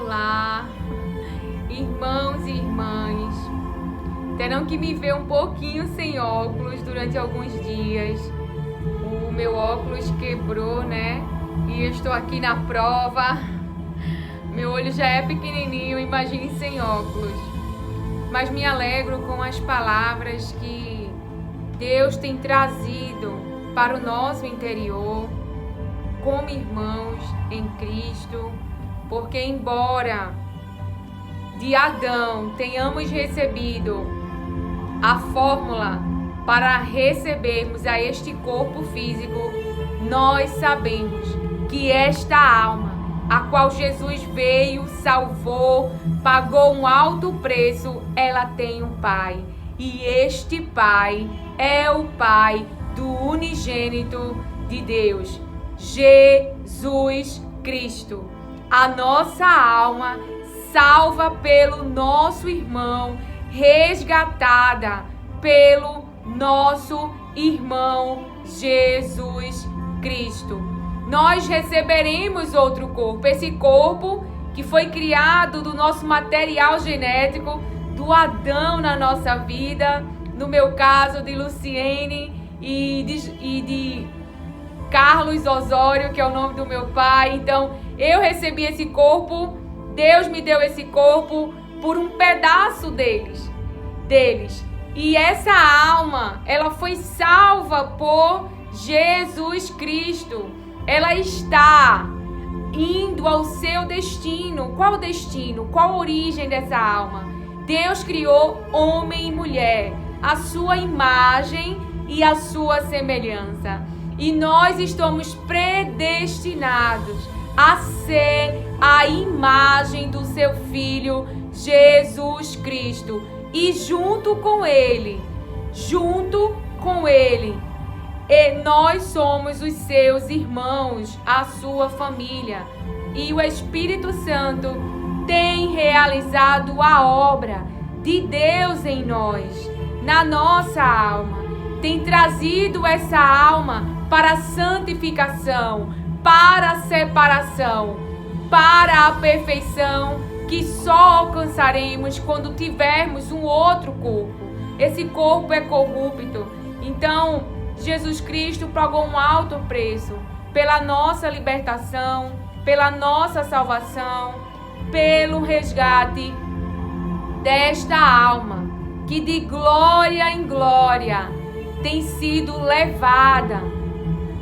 olá, irmãos e irmãs. Terão que me ver um pouquinho sem óculos durante alguns dias. O meu óculos quebrou, né? E eu estou aqui na prova. Meu olho já é pequenininho, imagine sem óculos. Mas me alegro com as palavras que Deus tem trazido para o nosso interior, como irmãos em Cristo, porque embora de Adão tenhamos recebido a fórmula para recebermos a este corpo físico, nós sabemos que esta alma, a qual Jesus veio, salvou, pagou um alto preço, ela tem um Pai. E este Pai é o Pai do unigênito de Deus, Jesus Cristo. A nossa alma, salva pelo nosso irmão, resgatada pelo nosso irmão Jesus Cristo. Nós receberemos outro corpo, esse corpo que foi criado do nosso material genético, do Adão na nossa vida, no meu caso de Luciene e de Carlos Osório, que é o nome do meu pai. Então eu recebi esse corpo, Deus me deu esse corpo por um pedaço deles. E essa alma, ela foi salva por Jesus Cristo. Ela está indo ao seu destino. Qual o destino? Qual a origem dessa alma? Deus criou homem e mulher, a sua imagem e a sua semelhança. E nós estamos predestinados a ser a imagem do seu Filho, Jesus Cristo. E junto com Ele, e nós somos os seus irmãos, a sua família. E o Espírito Santo tem realizado a obra de Deus em nós, na nossa alma. Tem trazido essa alma para a santificação, para a separação, para a perfeição, que só alcançaremos quando tivermos um outro corpo. Esse corpo é corrupto. Então, Jesus Cristo pagou um alto preço pela nossa libertação, pela nossa salvação, pelo resgate desta alma, que de glória em glória tem sido levada,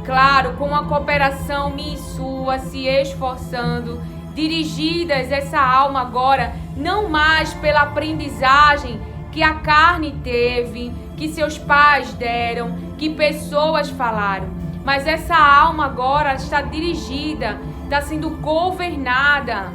claro, com a cooperação minha e sua, se esforçando, dirigidas essa alma agora, não mais pela aprendizagem que a carne teve, que seus pais deram, que pessoas falaram, mas essa alma agora está dirigida, está sendo governada,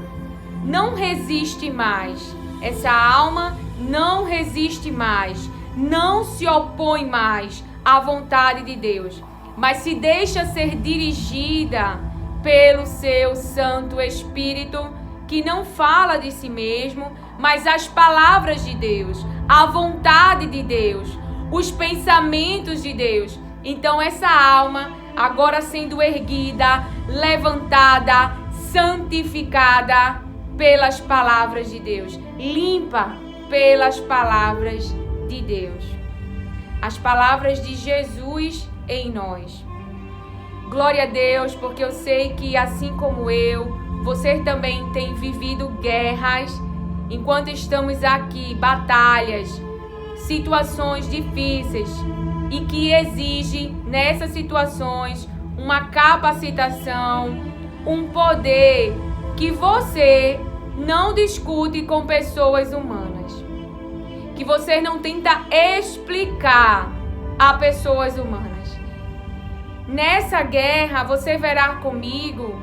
não resiste mais. Essa alma não resiste mais, não se opõe mais à vontade de Deus, mas se deixa ser dirigida pelo seu Santo Espírito, que não fala de si mesmo, mas as palavras de Deus, a vontade de Deus, os pensamentos de Deus. Então essa alma, agora sendo erguida, levantada, santificada pelas palavras de Deus, limpa pelas palavras de Deus, as palavras de Jesus em nós. Glória a Deus, porque eu sei que assim como eu, você também tem vivido guerras, enquanto estamos aqui, batalhas, situações difíceis, e que exige nessas situações uma capacitação, um poder que você não discute com pessoas humanas, que você não tenta explicar a pessoas humanas. Nessa guerra você verá comigo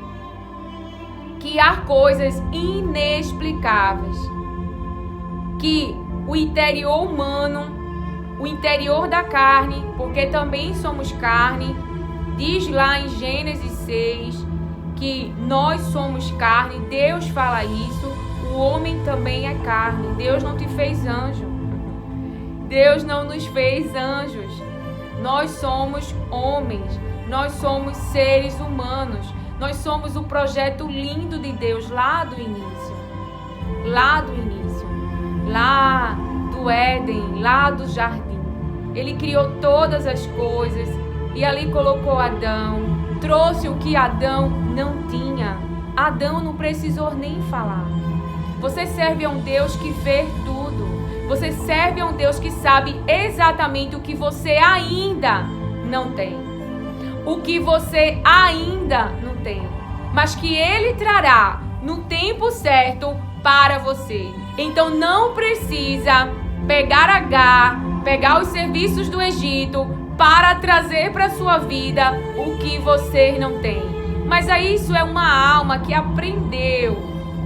que há coisas inexplicáveis, que o interior humano, o interior da carne, porque também somos carne, diz lá em Gênesis 6 que nós somos carne, Deus fala isso, o homem também é carne, Deus não te fez anjo, Deus não nos fez anjos, nós somos homens, nós somos seres humanos, nós somos o projeto lindo de Deus lá do início. lá do início, lá do Éden, lá do jardim. Ele criou todas as coisas e ali colocou Adão, trouxe o que Adão não tinha. Adão não precisou nem falar. Você serve a um Deus que vê tudo. Você serve a um Deus que sabe exatamente o que você ainda não tem. O que você ainda não tem. Mas que Ele trará no tempo certo para você. Então não precisa pegar Agar, pegar os serviços do Egito para trazer para a sua vida o que você não tem. Mas aí isso é uma alma que aprendeu,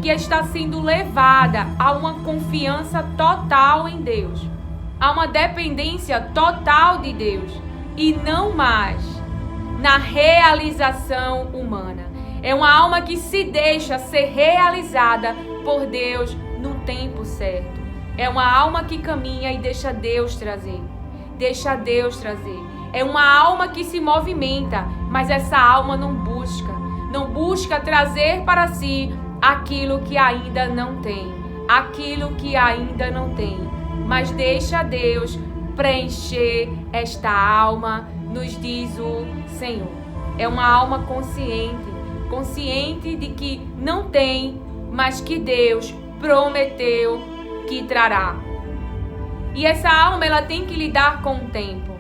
que está sendo levada a uma confiança total em Deus, a uma dependência total de Deus e não mais na realização humana. É uma alma que se deixa ser realizada por Deus no tempo certo. É uma alma que caminha e deixa Deus trazer. Deixa Deus trazer. É uma alma que se movimenta, mas essa alma não busca trazer para si aquilo que ainda não tem, mas deixa Deus preencher esta alma, nos diz o Senhor. É uma alma consciente de que não tem, mas que Deus prometeu que trará. E essa alma, ela tem que lidar com o tempo.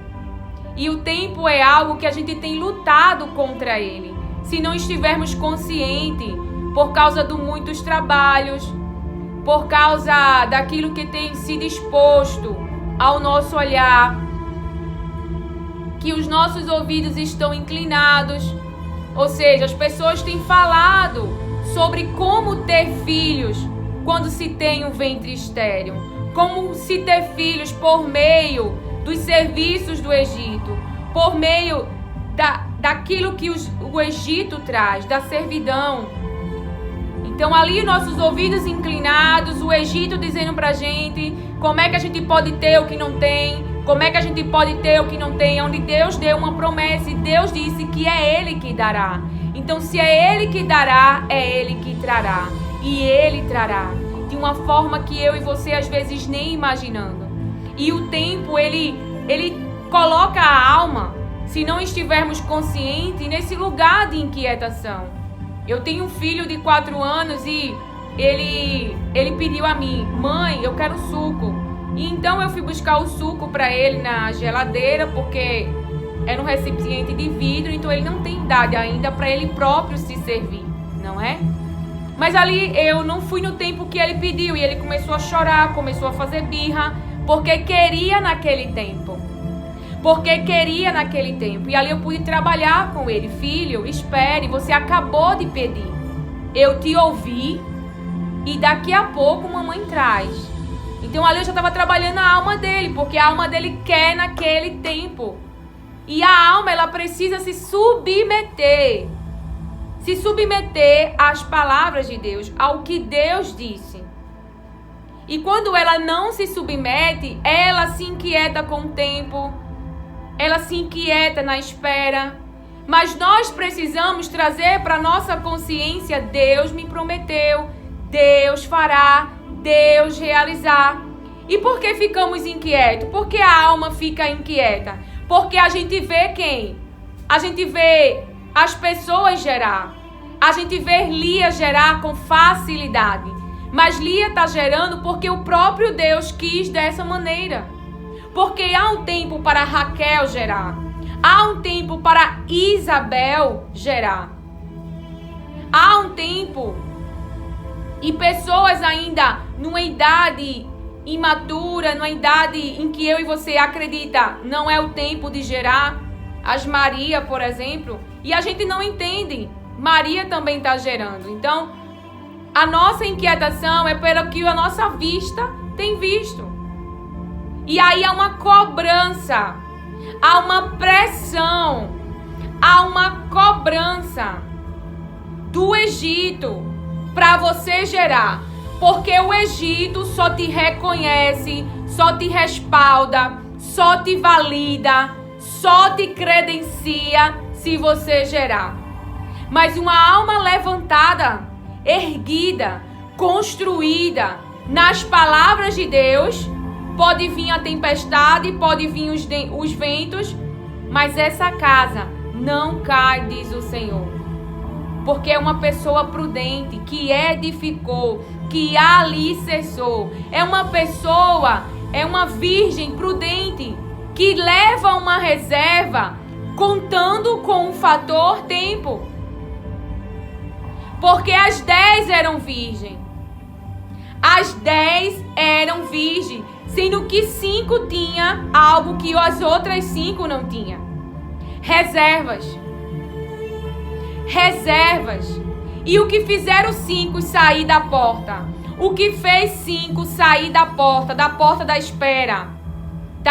E o tempo é algo que a gente tem lutado contra ele. Se não estivermos conscientes, por causa de muitos trabalhos, por causa daquilo que tem sido exposto ao nosso olhar, que os nossos ouvidos estão inclinados, ou seja, as pessoas têm falado sobre como ter filhos quando se tem um ventre estéril, como se ter filhos por meio dos serviços do Egito, por meio daquilo que o Egito traz, da servidão. Então ali nossos ouvidos inclinados, o Egito dizendo pra gente como é que a gente pode ter o que não tem, como é que a gente pode ter o que não tem, onde Deus deu uma promessa e Deus disse que é Ele que dará. Então se é Ele que dará, é Ele que trará. E Ele trará de uma forma que eu e você às vezes nem imaginando. E o tempo, ele coloca a alma, se não estivermos conscientes, nesse lugar de inquietação. Eu tenho um filho de 4 anos e ele pediu a mim: mãe, eu quero suco. E então eu fui buscar o suco para ele na geladeira, porque era um recipiente de vidro, então ele não tem idade ainda para ele próprio se servir, não é? Mas ali eu não fui no tempo que ele pediu e ele começou a chorar, começou a fazer birra, porque queria naquele tempo. E ali eu pude trabalhar com ele. Filho, espere, você acabou de pedir. Eu te ouvi e daqui a pouco mamãe traz. Então ali eu já estava trabalhando a alma dele, porque a alma dele quer naquele tempo. E a alma, ela precisa se submeter às palavras de Deus, ao que Deus disse. E quando ela não se submete, ela se inquieta com o tempo, ela se inquieta na espera. Mas nós precisamos trazer para nossa consciência: Deus me prometeu, Deus fará, Deus realizar. E por que ficamos inquietos? Porque a alma fica inquieta. Porque a gente vê quem? A gente vê as pessoas gerar. A gente vê Lia gerar com facilidade. Mas Lia está gerando porque o próprio Deus quis dessa maneira. Porque há um tempo para Raquel gerar. Há um tempo para Isabel gerar. Há um tempo. E pessoas ainda numa idade imatura, numa idade em que eu e você acredita não é o tempo de gerar. As Maria, por exemplo. E a gente não entende. Maria também está gerando. Então, a nossa inquietação é pelo que a nossa vista tem visto. E aí há uma cobrança, há uma pressão, há uma cobrança do Egito para você gerar. Porque o Egito só te reconhece, só te respalda, só te valida, só te credencia se você gerar. Mas uma alma levantada, erguida, construída nas palavras de Deus, pode vir a tempestade, pode vir os ventos, mas essa casa não cai, diz o Senhor. Porque é uma pessoa prudente, que edificou, que alicerçou. É uma pessoa, é uma virgem prudente, que leva uma reserva, contando com o fator tempo. Porque as 10 eram virgem. As 10 eram virgem, sendo que 5 tinha algo que as outras 5 não tinham. Reservas. E o que fizeram 5 sair da porta? O que fez 5 sair da porta da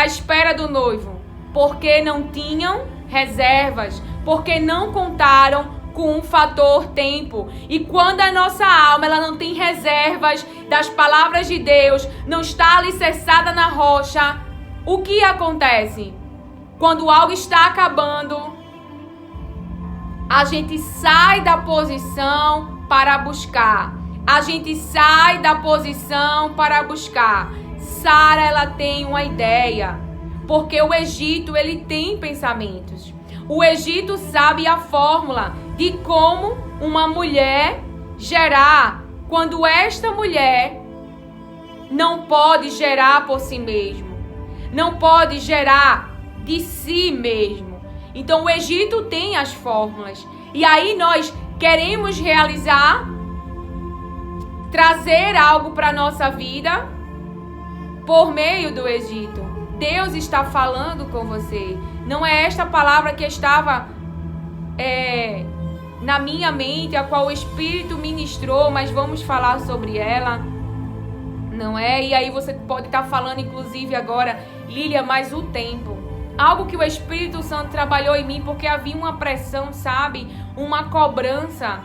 espera do noivo? Porque não tinham reservas, porque não contaram com um fator tempo. E quando a nossa alma ela não tem reservas das palavras de Deus, não está alicerçada na rocha, o que acontece? Quando algo está acabando, a gente sai da posição para buscar. Sara, ela tem uma ideia, porque o Egito, ele tem pensamentos. O Egito sabe a fórmula de como uma mulher gerar, quando esta mulher não pode gerar por si mesma, não pode gerar de si mesmo. Então o Egito tem as fórmulas. E aí nós queremos realizar, trazer algo para a nossa vida por meio do Egito. Deus está falando com você. Não é esta palavra que estava na minha mente, a qual o Espírito ministrou, mas vamos falar sobre ela. Não é? E aí você pode estar falando, inclusive agora, Lília, mas o tempo. Algo que o Espírito Santo trabalhou em mim, porque havia uma pressão, sabe? Uma cobrança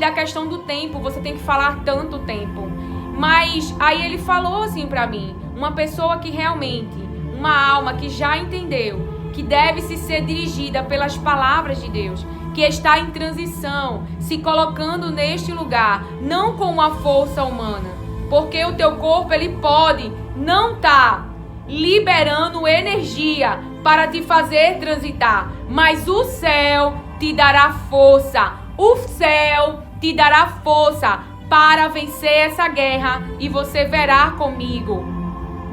da questão do tempo. Você tem que falar tanto tempo. Mas aí ele falou assim pra mim, uma pessoa que realmente, uma alma que já entendeu que deve se ser dirigida pelas palavras de Deus, que está em transição, se colocando neste lugar, não com uma força humana, porque o teu corpo ele pode não estar liberando energia para te fazer transitar, mas o céu te dará força, o céu te dará força para vencer essa guerra, e você verá comigo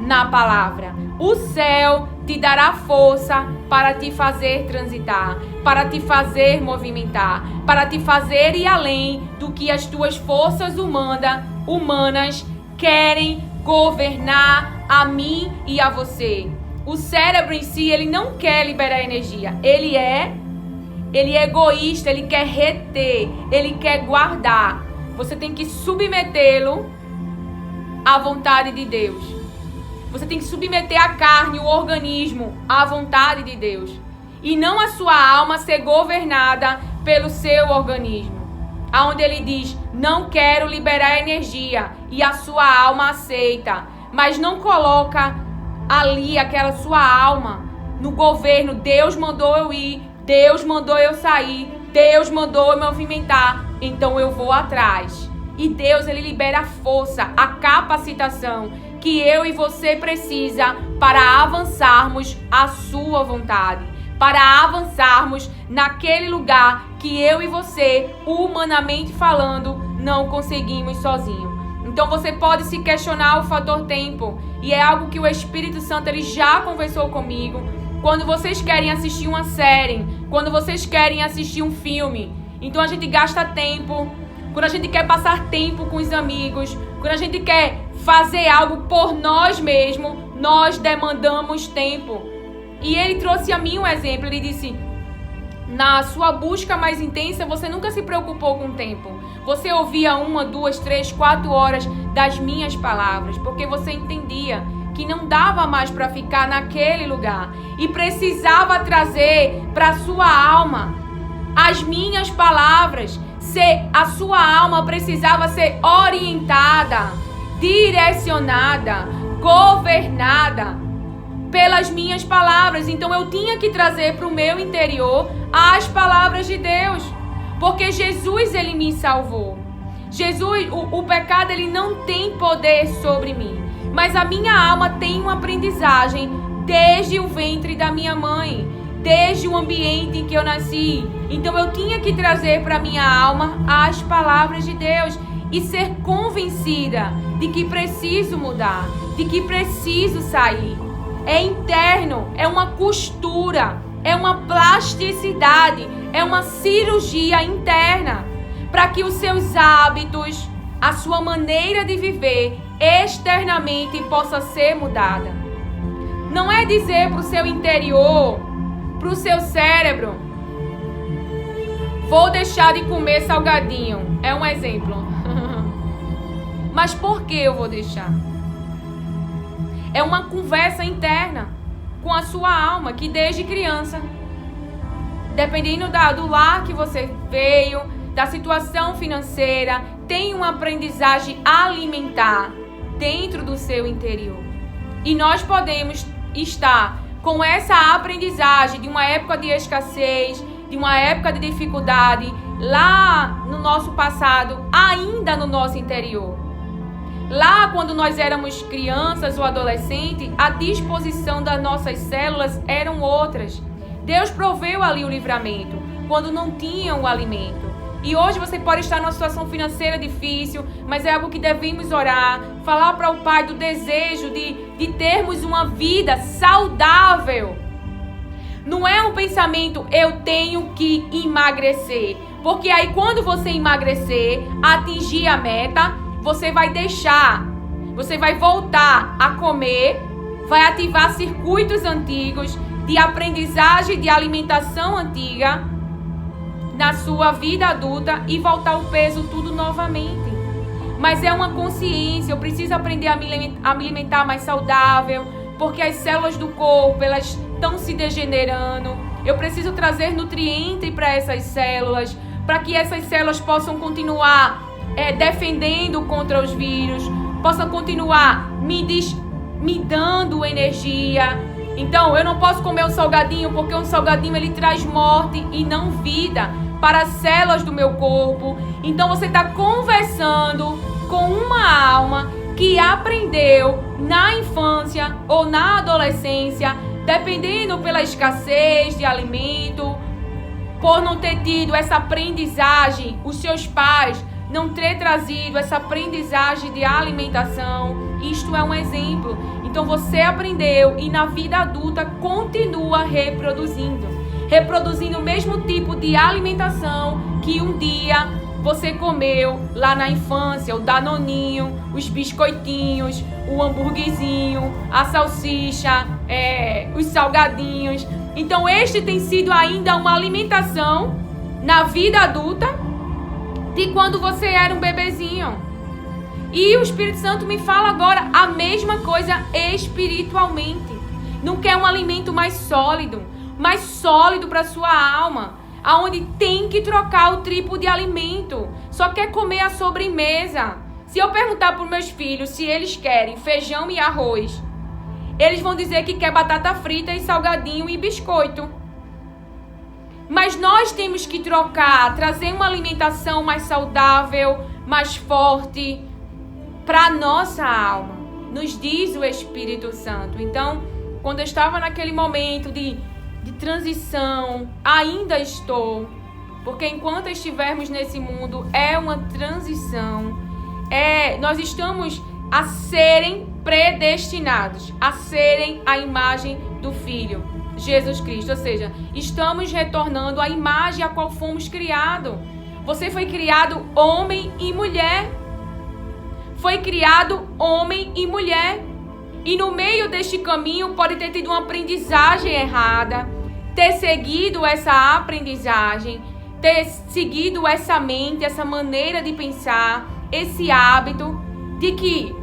na palavra. O céu te dará força para te fazer transitar, para te fazer movimentar, para te fazer ir além do que as tuas forças humanas querem governar a mim e a você. O cérebro em si, ele não quer liberar energia. Ele é egoísta, ele quer reter, ele quer guardar. Você tem que submetê-lo à vontade de Deus. Você tem que submeter a carne, o organismo, à vontade de Deus. E não a sua alma ser governada pelo seu organismo. Aonde ele diz, não quero liberar energia. E a sua alma aceita. Mas não coloca ali aquela sua alma no governo. Deus mandou eu ir. Deus mandou eu sair. Deus mandou eu movimentar. Então eu vou atrás. E Deus, ele libera a força, a capacitação que eu e você precisa para avançarmos a sua vontade, para avançarmos naquele lugar que eu e você, humanamente falando, não conseguimos sozinho. Então você pode se questionar o fator tempo, e é algo que o Espírito Santo ele já conversou comigo. Quando vocês querem assistir uma série, quando vocês querem assistir um filme, então a gente gasta tempo. Quando a gente quer passar tempo com os amigos, quando a gente quer fazer algo por nós mesmos, nós demandamos tempo. E ele trouxe a mim um exemplo. Ele disse, na sua busca mais intensa, você nunca se preocupou com o tempo. Você ouvia 1, 2, 3, 4 horas das minhas palavras, porque você entendia que não dava mais para ficar naquele lugar. E precisava trazer para a sua alma as minhas palavras. A sua alma precisava ser orientada, direcionada, governada pelas minhas palavras. Então eu tinha que trazer para o meu interior as palavras de Deus, porque Jesus ele me salvou. Jesus, o pecado ele não tem poder sobre mim, mas a minha alma tem uma aprendizagem desde o ventre da minha mãe, desde o ambiente em que eu nasci. Então eu tinha que trazer para minha alma as palavras de Deus e ser convencida de que preciso mudar, de que preciso sair. É interno, é uma costura, é uma plasticidade, é uma cirurgia interna, para que os seus hábitos, a sua maneira de viver externamente possa ser mudada. Não é dizer para o seu interior, para o seu cérebro, vou deixar de comer salgadinho. É um exemplo. Mas por que eu vou deixar? É uma conversa interna com a sua alma, que desde criança, dependendo do lar que você veio, da situação financeira, tem uma aprendizagem alimentar dentro do seu interior. E nós podemos estar com essa aprendizagem de uma época de escassez, de uma época de dificuldade, lá no nosso passado, ainda no nosso interior. Lá, quando nós éramos crianças ou adolescentes, a disposição das nossas células eram outras. Deus proveu ali o livramento, quando não tinham o alimento. E hoje você pode estar numa situação financeira difícil, mas é algo que devemos orar, falar para o Pai do desejo de termos uma vida saudável. Não é um pensamento, eu tenho que emagrecer. Porque aí quando você emagrecer, atingir a meta, você vai deixar, você vai voltar a comer, vai ativar circuitos antigos de aprendizagem de alimentação antiga na sua vida adulta e voltar o peso tudo novamente. Mas é uma consciência, eu preciso aprender a me alimentar mais saudável, porque as células do corpo, elas estão se degenerando. Eu preciso trazer nutriente para essas células, para que essas células possam continuar defendendo contra os vírus, possam continuar me dando energia. Então, eu não posso comer um salgadinho, porque um salgadinho ele traz morte e não vida para as células do meu corpo. Então, você está conversando com uma alma que aprendeu na infância ou na adolescência, dependendo pela escassez de alimento, por não ter tido essa aprendizagem, os seus pais não ter trazido essa aprendizagem de alimentação. Isto é um exemplo. Então você aprendeu e na vida adulta continua reproduzindo o mesmo tipo de alimentação que um dia você comeu lá na infância, o danoninho, os biscoitinhos, o hambúrguerzinho, a salsicha, os salgadinhos. Então este tem sido ainda uma alimentação na vida adulta de quando você era um bebezinho. E o Espírito Santo me fala agora a mesma coisa espiritualmente. Não quer um alimento mais sólido para sua alma, aonde tem que trocar o tipo de alimento. Só quer comer a sobremesa. Se eu perguntar para os meus filhos se eles querem feijão e arroz, eles vão dizer que quer batata frita e salgadinho e biscoito. Mas nós temos que trocar, trazer uma alimentação mais saudável, mais forte para a nossa alma, nos diz o Espírito Santo. Então, quando eu estava naquele momento de transição, ainda estou, porque enquanto estivermos nesse mundo, é uma transição, nós estamos a serem predestinados, a serem a imagem do Filho, Jesus Cristo, ou seja, estamos retornando à imagem a qual fomos criados. Você foi criado homem e mulher. Foi criado homem e mulher. E no meio deste caminho pode ter tido uma aprendizagem errada, ter seguido essa aprendizagem, ter seguido essa mente, essa maneira de pensar, esse hábito de que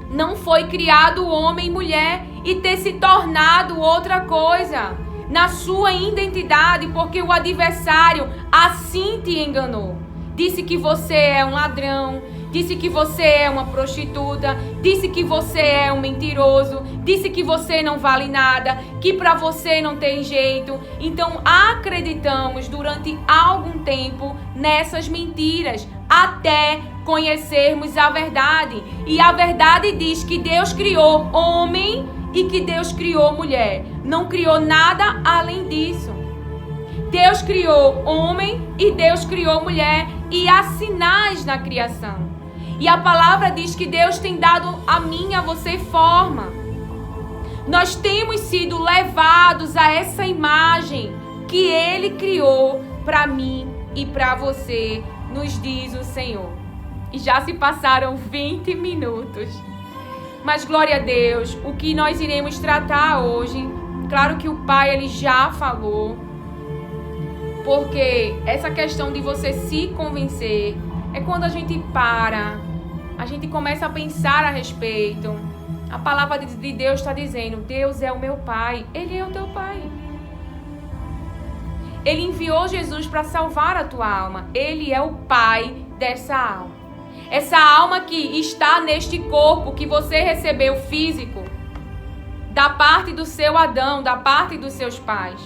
não foi criado homem e mulher e ter se tornado outra coisa na sua identidade, porque o adversário assim te enganou. Disse que você é um ladrão, disse que você é uma prostituta, disse que você é um mentiroso, disse que você não vale nada, que para você não tem jeito. Então acreditamos durante algum tempo nessas mentiras, até conhecermos a verdade. E a verdade diz que Deus criou homem e que Deus criou mulher. Não criou nada além disso. Deus criou homem e Deus criou mulher, e há sinais na criação. E a palavra diz que Deus tem dado a mim e a você forma. Nós temos sido levados a essa imagem que Ele criou para mim e para você, nos diz o Senhor. E já se passaram 20 minutos. Mas glória a Deus, o que nós iremos tratar hoje, claro que o Pai ele já falou, porque essa questão de você se convencer é quando a gente para, a gente começa a pensar a respeito. A palavra de Deus está dizendo, Deus é o meu Pai, Ele é o teu Pai. Ele enviou Jesus para salvar a tua alma, Ele é o Pai dessa alma. Essa alma que está neste corpo que você recebeu físico, da parte do seu Adão, da parte dos seus pais.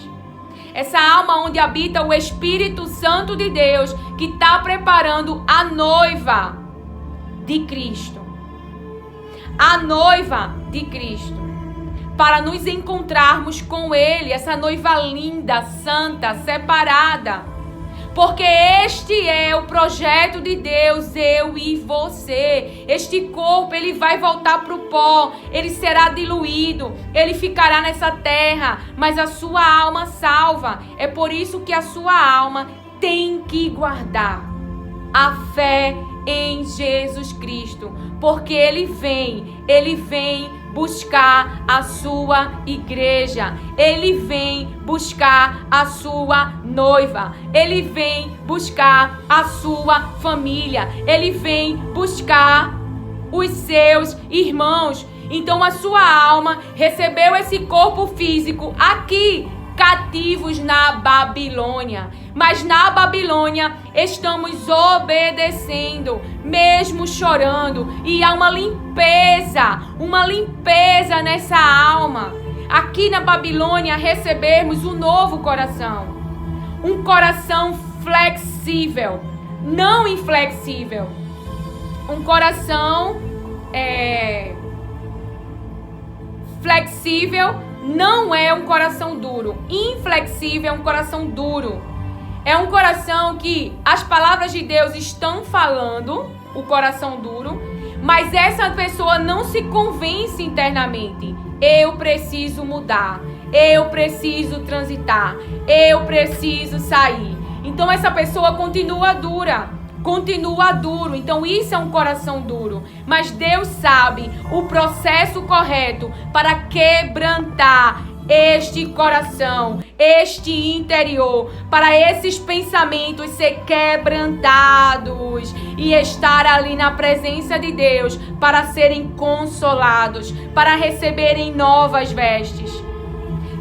Essa alma onde habita o Espírito Santo de Deus, que está preparando a noiva de Cristo. A noiva de Cristo. Para nos encontrarmos com Ele, essa noiva linda, santa, separada. Porque este é o projeto de Deus, eu e você. Este corpo, ele vai voltar para o pó, ele será diluído, ele ficará nessa terra, mas a sua alma salva. É por isso que a sua alma tem que guardar a fé em Jesus Cristo. Porque ele vem buscar a sua igreja. Ele vem buscar a sua noiva. Ele vem buscar a sua família. Ele vem buscar os seus irmãos. Então a sua alma recebeu esse corpo físico aqui, cativos na Babilônia. Mas na Babilônia estamos obedecendo, mesmo chorando. E há uma limpeza nessa alma. Aqui na Babilônia recebemos um novo coração. Um coração flexível, não inflexível. Um coração flexível não é um coração duro. Inflexível é um coração duro. É um coração que as palavras de Deus estão falando, o coração duro, mas essa pessoa não se convence internamente. Eu preciso mudar, eu preciso transitar, eu preciso sair. Então essa pessoa continua duro. Então isso é um coração duro. Mas Deus sabe o processo correto para quebrantar este coração, este interior, para esses pensamentos ser quebrantados e estar ali na presença de Deus para serem consolados, para receberem novas vestes.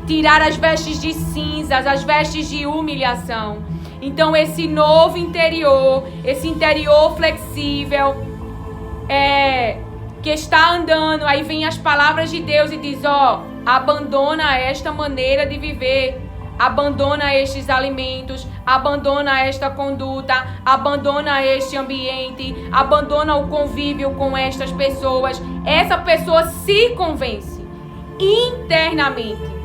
Tirar as vestes de cinzas, as vestes de humilhação. Então esse novo interior, esse interior flexível, que está andando, aí vem as palavras de Deus e diz, abandona esta maneira de viver, abandona estes alimentos, abandona esta conduta, abandona este ambiente, abandona o convívio com estas pessoas. Essa pessoa se convence internamente.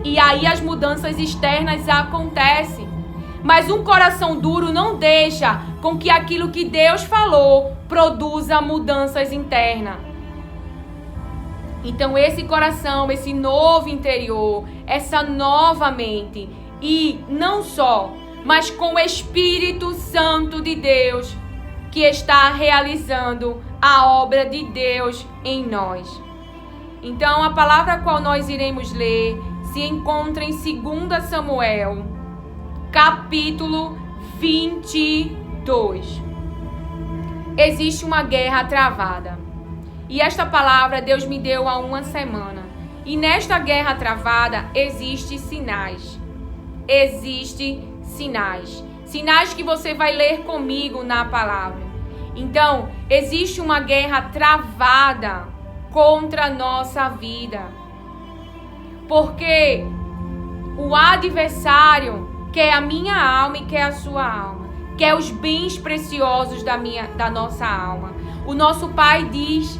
E aí as mudanças externas acontecem. Mas um coração duro não deixa com que aquilo que Deus falou produza mudanças internas. Então esse coração, esse novo interior, essa nova mente, e não só, mas com o Espírito Santo de Deus, que está realizando a obra de Deus em nós. Então a palavra a qual nós iremos ler se encontra em 2 Samuel, capítulo 22. Existe uma guerra travada. E esta palavra Deus me deu há uma semana. E nesta guerra travada existem sinais. Existem sinais. Sinais que você vai ler comigo na palavra. Então, existe uma guerra travada contra a nossa vida. Porque o adversário quer a minha alma e quer a sua alma. quer os bens preciosos da nossa alma. O nosso Pai diz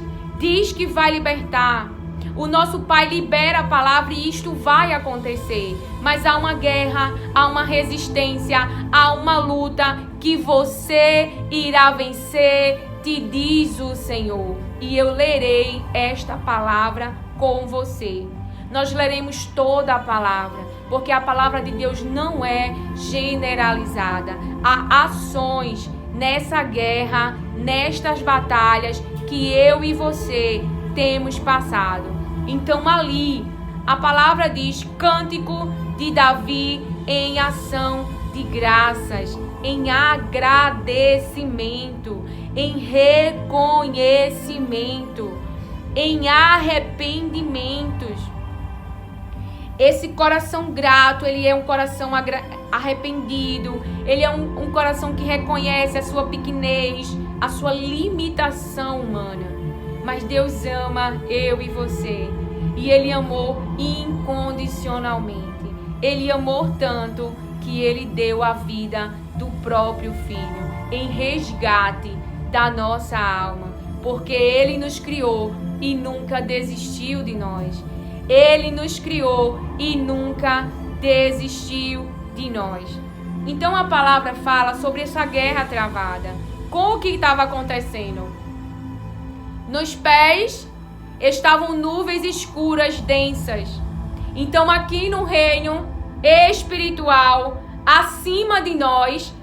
que vai libertar. O nosso Pai libera a palavra e isto vai acontecer. Mas há uma guerra, há uma resistência, há uma luta que você irá vencer, te diz o Senhor. E eu lerei esta palavra com você. Nós leremos toda a palavra, porque a palavra de Deus não é generalizada. Há ações nessa guerra, nestas batalhas que eu e você temos passado. Então ali, a palavra diz: cântico de Davi em ação de graças, em agradecimento, em reconhecimento, em arrependimentos. Esse coração grato, ele é um coração arrependido, ele é um coração que reconhece a sua pequenez, a sua limitação humana. Mas Deus ama eu e você. E Ele amou incondicionalmente. Ele amou tanto que Ele deu a vida do próprio Filho em resgate da nossa alma. Porque Ele nos criou e nunca desistiu de nós. Ele nos criou e nunca desistiu de nós. Então a palavra fala sobre essa guerra travada. Com o que estava acontecendo? Nos pés estavam nuvens escuras, densas. Então aqui no reino espiritual, acima de nós,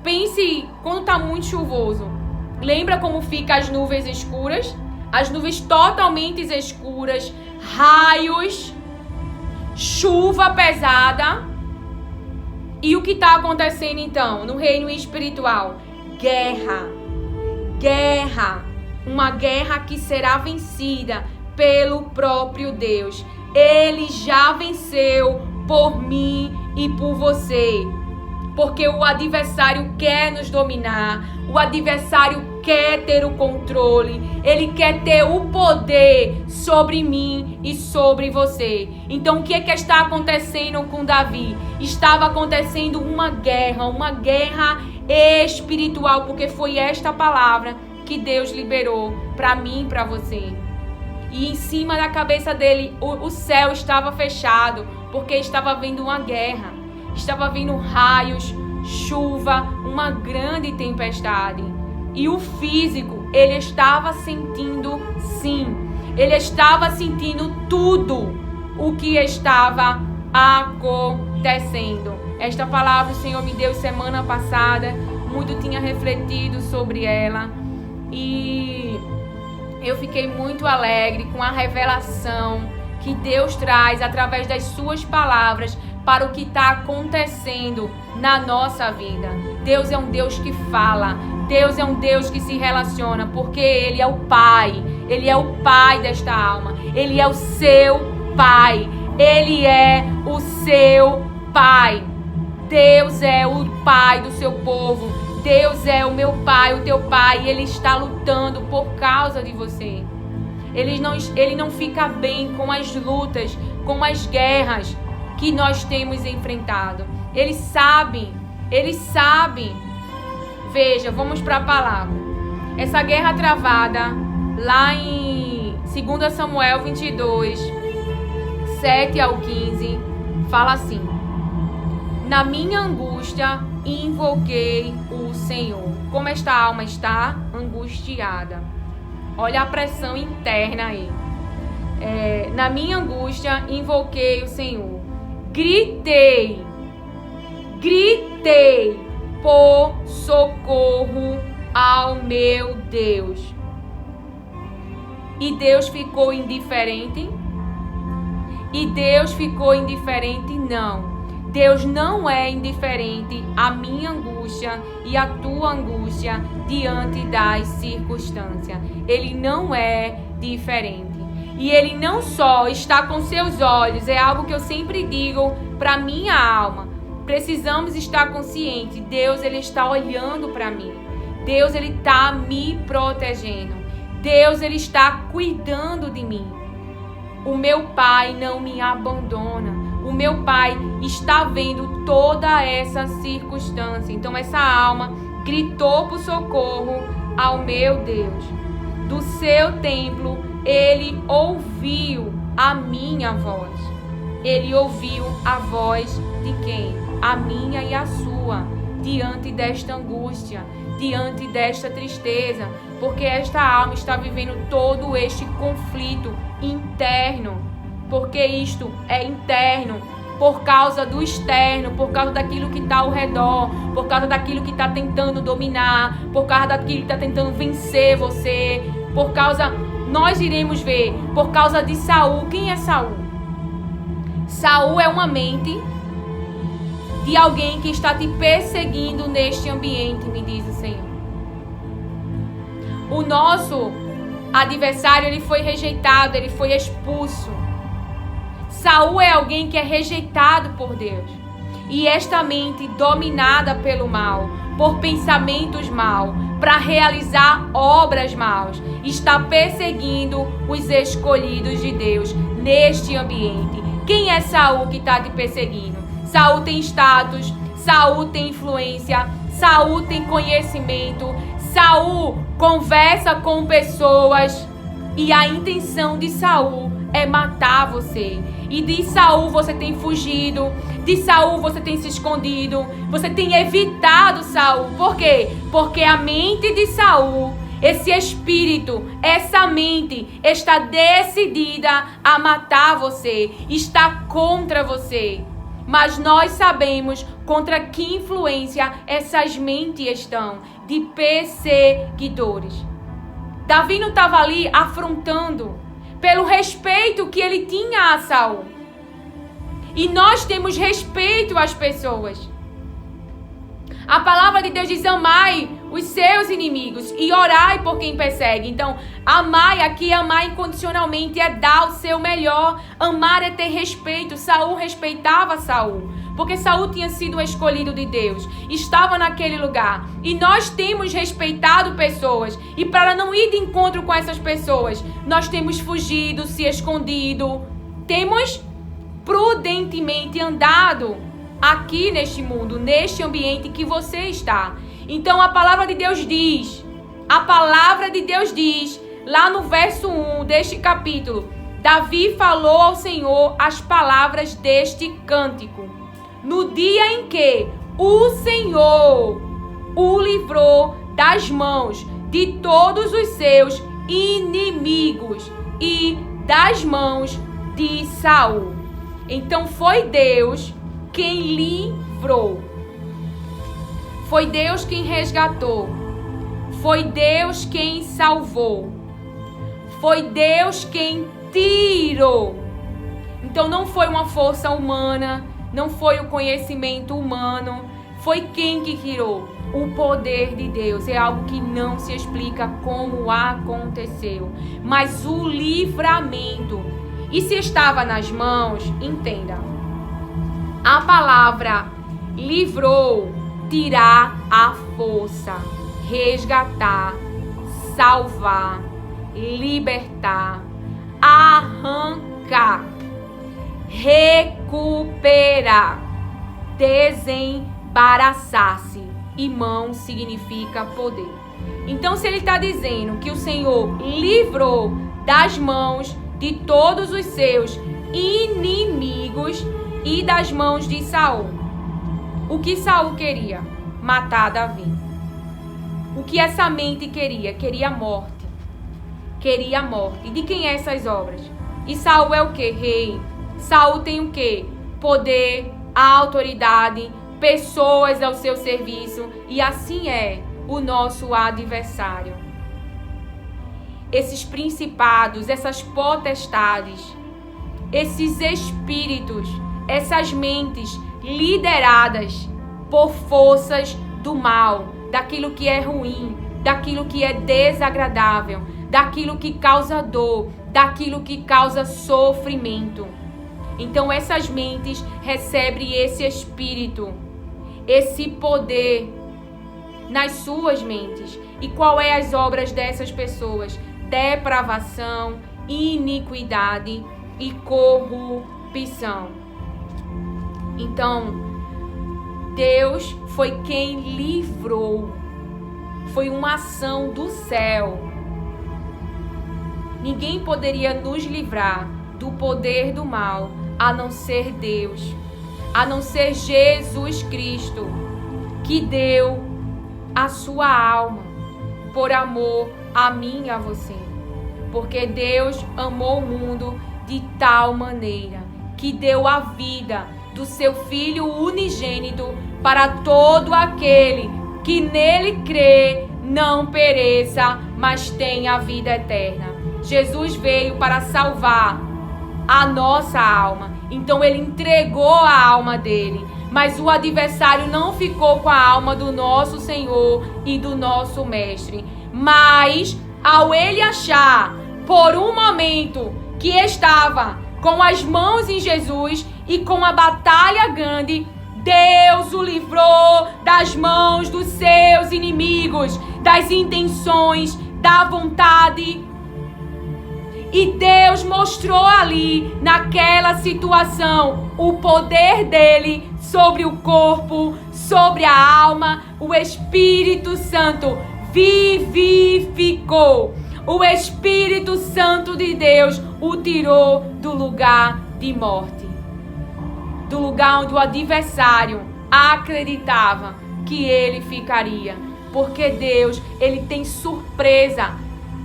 pense quando está muito chuvoso. Lembra como ficam as nuvens escuras? As nuvens totalmente escuras, raios, chuva pesada. E o que está acontecendo então no reino espiritual? Guerra. Guerra. Uma guerra que será vencida pelo próprio Deus. Ele já venceu por mim e por você. Porque o adversário quer nos dominar. O adversário quer ter o controle. Ele quer ter o poder sobre mim e sobre você. Então o que é que está acontecendo com Davi? Estava acontecendo uma guerra espiritual. Porque foi esta palavra que Deus liberou para mim e para você. E em cima da cabeça dele o céu estava fechado, porque estava vindo uma guerra. Estava vindo raios, chuva, uma grande tempestade. E o físico, ele estava sentindo, sim, ele estava sentindo tudo o que estava acontecendo. Esta palavra o Senhor me deu semana passada, muito tinha refletido sobre ela. E eu fiquei muito alegre com a revelação que Deus traz através das suas palavras para o que está acontecendo na nossa vida. Deus é um Deus que fala. Deus é um Deus que se relaciona, porque Ele é o Pai. Ele é o Pai desta alma. Ele é o seu Pai. Ele é o seu Pai. Deus é o Pai do seu povo. Deus é o meu Pai, o teu Pai, e Ele está lutando por causa de você. Ele não fica bem com as lutas, com as guerras que nós temos enfrentado. Ele sabe. Veja, vamos para a palavra. Essa guerra travada, lá em 2 Samuel 22, 7 ao 15, fala assim: na minha angústia invoquei o Senhor. Como esta alma está angustiada. Olha a pressão interna aí. Na minha angústia invoquei o Senhor. Gritei por socorro ao meu Deus. E Deus ficou indiferente? Não. Deus não é indiferente à minha angústia e à tua angústia diante das circunstâncias. Ele não é diferente. E Ele não só está com seus olhos, é algo que eu sempre digo para minha alma. Precisamos estar conscientes. Deus, Ele está olhando para mim. Deus, Ele está me protegendo. Deus, Ele está cuidando de mim. O meu Pai não me abandona. o meu Pai está vendo toda essa circunstância. Então essa alma gritou por socorro ao meu Deus. Do seu templo, ele ouviu a minha voz. Ele ouviu a voz de quem? A minha e a sua, diante desta angústia, diante desta tristeza, porque esta alma está vivendo todo este conflito interno, porque isto é interno, por causa do externo, por causa daquilo que está ao redor, por causa daquilo que está tentando dominar, por causa daquilo que está tentando vencer você, por causa, nós iremos ver, por causa de Saul. Quem é Saul? Saul é uma mente de alguém que está te perseguindo neste ambiente, me diz o Senhor. O nosso adversário, ele foi rejeitado, ele foi expulso. Saul é alguém que é rejeitado por Deus. E esta mente dominada pelo mal, por pensamentos maus, para realizar obras maus, está perseguindo os escolhidos de Deus neste ambiente. Quem é Saul que está te perseguindo? Saul tem status, Saul tem influência, Saul tem conhecimento, Saul conversa com pessoas e a intenção de Saul é matar você. E de Saul você tem fugido, de Saul você tem se escondido, você tem evitado Saul. Por quê? Porque a mente de Saul, esse espírito, essa mente está decidida a matar você, está contra você. Mas nós sabemos contra que influência essas mentes estão, de perseguidores. Davi não estava ali afrontando pelo respeito que ele tinha a Saul. E nós temos respeito às pessoas. A palavra de Deus diz: amai os seus inimigos e orai por quem persegue. Então, amai aqui, amar incondicionalmente é dar o seu melhor. Amar é ter respeito. Saul respeitava Saul, porque Saul tinha sido o escolhido de Deus, estava naquele lugar. E nós temos respeitado pessoas, e para não ir de encontro com essas pessoas, nós temos fugido, se escondido, temos prudentemente andado aqui neste mundo, neste ambiente que você está. Então a palavra de Deus diz, lá no verso 1 deste capítulo, Davi falou ao Senhor as palavras deste cântico, no dia em que o Senhor o livrou das mãos de todos os seus inimigos e das mãos de Saul. Então foi Deus quem livrou. Foi Deus quem resgatou. Foi Deus quem salvou. Foi Deus quem tirou. Então não foi uma força humana, não foi o conhecimento humano, foi quem que tirou. O poder de Deus é algo que não se explica como aconteceu, mas o livramento. E se estava nas mãos, entenda. A palavra livrou, tirar a força, resgatar, salvar, libertar, arrancar, recuperar, desembaraçar-se. E mão significa poder. Então, se ele está dizendo que o Senhor livrou das mãos de todos os seus inimigos e das mãos de Saul, o que Saul queria? Matar Davi. O que essa mente queria? Queria morte. Queria morte. E de quem é essas obras? E Saul é o quê? Rei. Saul tem o quê? Poder, autoridade, pessoas ao seu serviço. E assim é o nosso adversário. Esses principados, essas potestades, esses espíritos, essas mentes lideradas por forças do mal, daquilo que é ruim, daquilo que é desagradável, daquilo que causa dor, daquilo que causa sofrimento. Então essas mentes recebem esse espírito, esse poder nas suas mentes. E qual é as obras dessas pessoas? Depravação, iniquidade e corrupção. Então, Deus foi quem livrou. Foi uma ação do céu. Ninguém poderia nos livrar do poder do mal, a não ser Deus, a não ser Jesus Cristo, que deu a sua alma por amor a mim e a você. Porque Deus amou o mundo de tal maneira que deu a vida do seu Filho unigênito para todo aquele que nele crê, não pereça, mas tenha a vida eterna. Jesus veio para salvar a nossa alma. Então ele entregou a alma dele. Mas o adversário não ficou com a alma do nosso Senhor e do nosso Mestre. Mas ao ele achar por um momento que estava com as mãos em Jesus e com a batalha grande, Deus o livrou das mãos dos seus inimigos, das intenções, da vontade. E Deus mostrou ali, naquela situação, o poder dele sobre o corpo, sobre a alma. O Espírito Santo vivificou. O Espírito Santo de Deus o tirou do lugar de morte. Do lugar onde o adversário acreditava que ele ficaria. Porque Deus, ele tem surpresa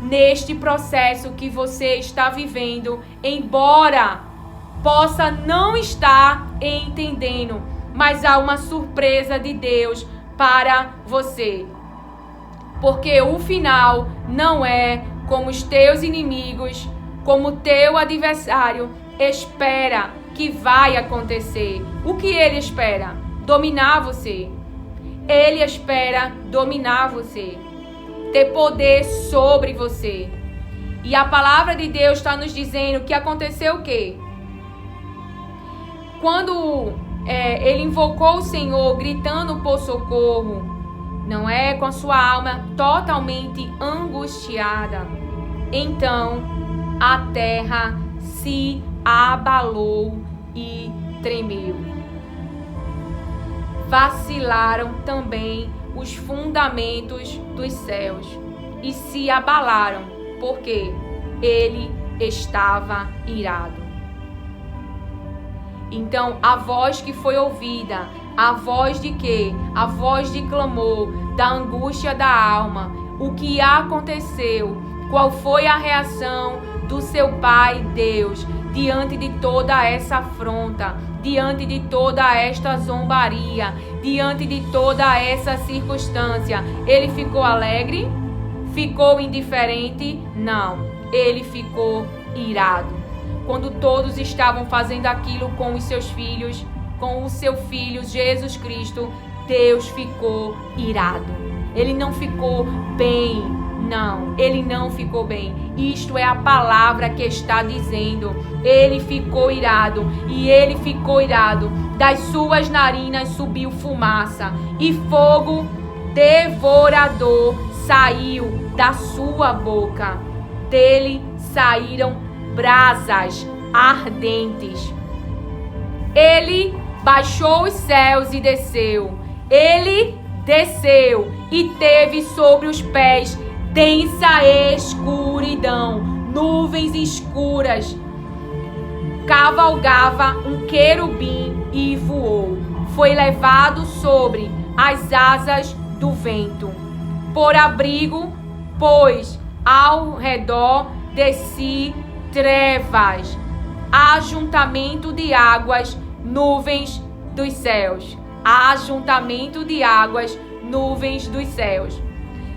neste processo que você está vivendo, embora possa não estar entendendo, mas há uma surpresa de Deus para você. Porque o final não é como os teus inimigos, como o teu adversário espera que vai acontecer. O que ele espera? Dominar você. Ele espera dominar você, ter poder sobre você. E a palavra de Deus está nos dizendo que aconteceu o quê? Quando ele invocou o Senhor, gritando por socorro, não é? Com a sua alma totalmente angustiada. Então, a terra se abalou e tremeu. Vacilaram também os fundamentos dos céus e se abalaram, porque ele estava irado. Então, a voz que foi ouvida, a voz de quê? A voz de clamor, da angústia da alma. O que aconteceu? Qual foi a reação do seu Pai Deus diante de toda essa afronta, diante de toda esta zombaria, diante de toda essa circunstância? Ele ficou alegre? Ficou indiferente? Não. Ele ficou irado. Quando todos estavam fazendo aquilo com os seus filhos, com o seu Filho Jesus Cristo, Deus ficou irado. Ele não ficou bem, não. Ele não ficou bem. Isto é a palavra que está dizendo. Ele ficou irado. E ele ficou irado. Das suas narinas subiu fumaça, e fogo devorador saiu da sua boca. Dele saíram brasas ardentes. Ele baixou os céus e desceu. Ele desceu e teve sobre os pés densa escuridão, nuvens escuras. Cavalgava um querubim e voou. Foi levado sobre as asas do vento. Por abrigo, pois ao redor de si trevas, ajuntamento de águas, nuvens dos céus. Ajuntamento de águas, nuvens dos céus.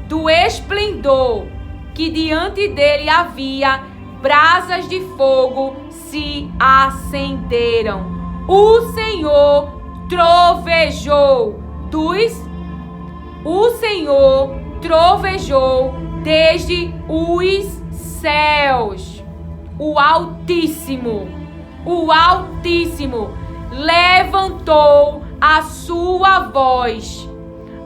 Do esplendor que diante dele havia, brasas de fogo se acenderam. O Senhor trovejou O Senhor trovejou desde os céus. O Altíssimo levantou a sua voz,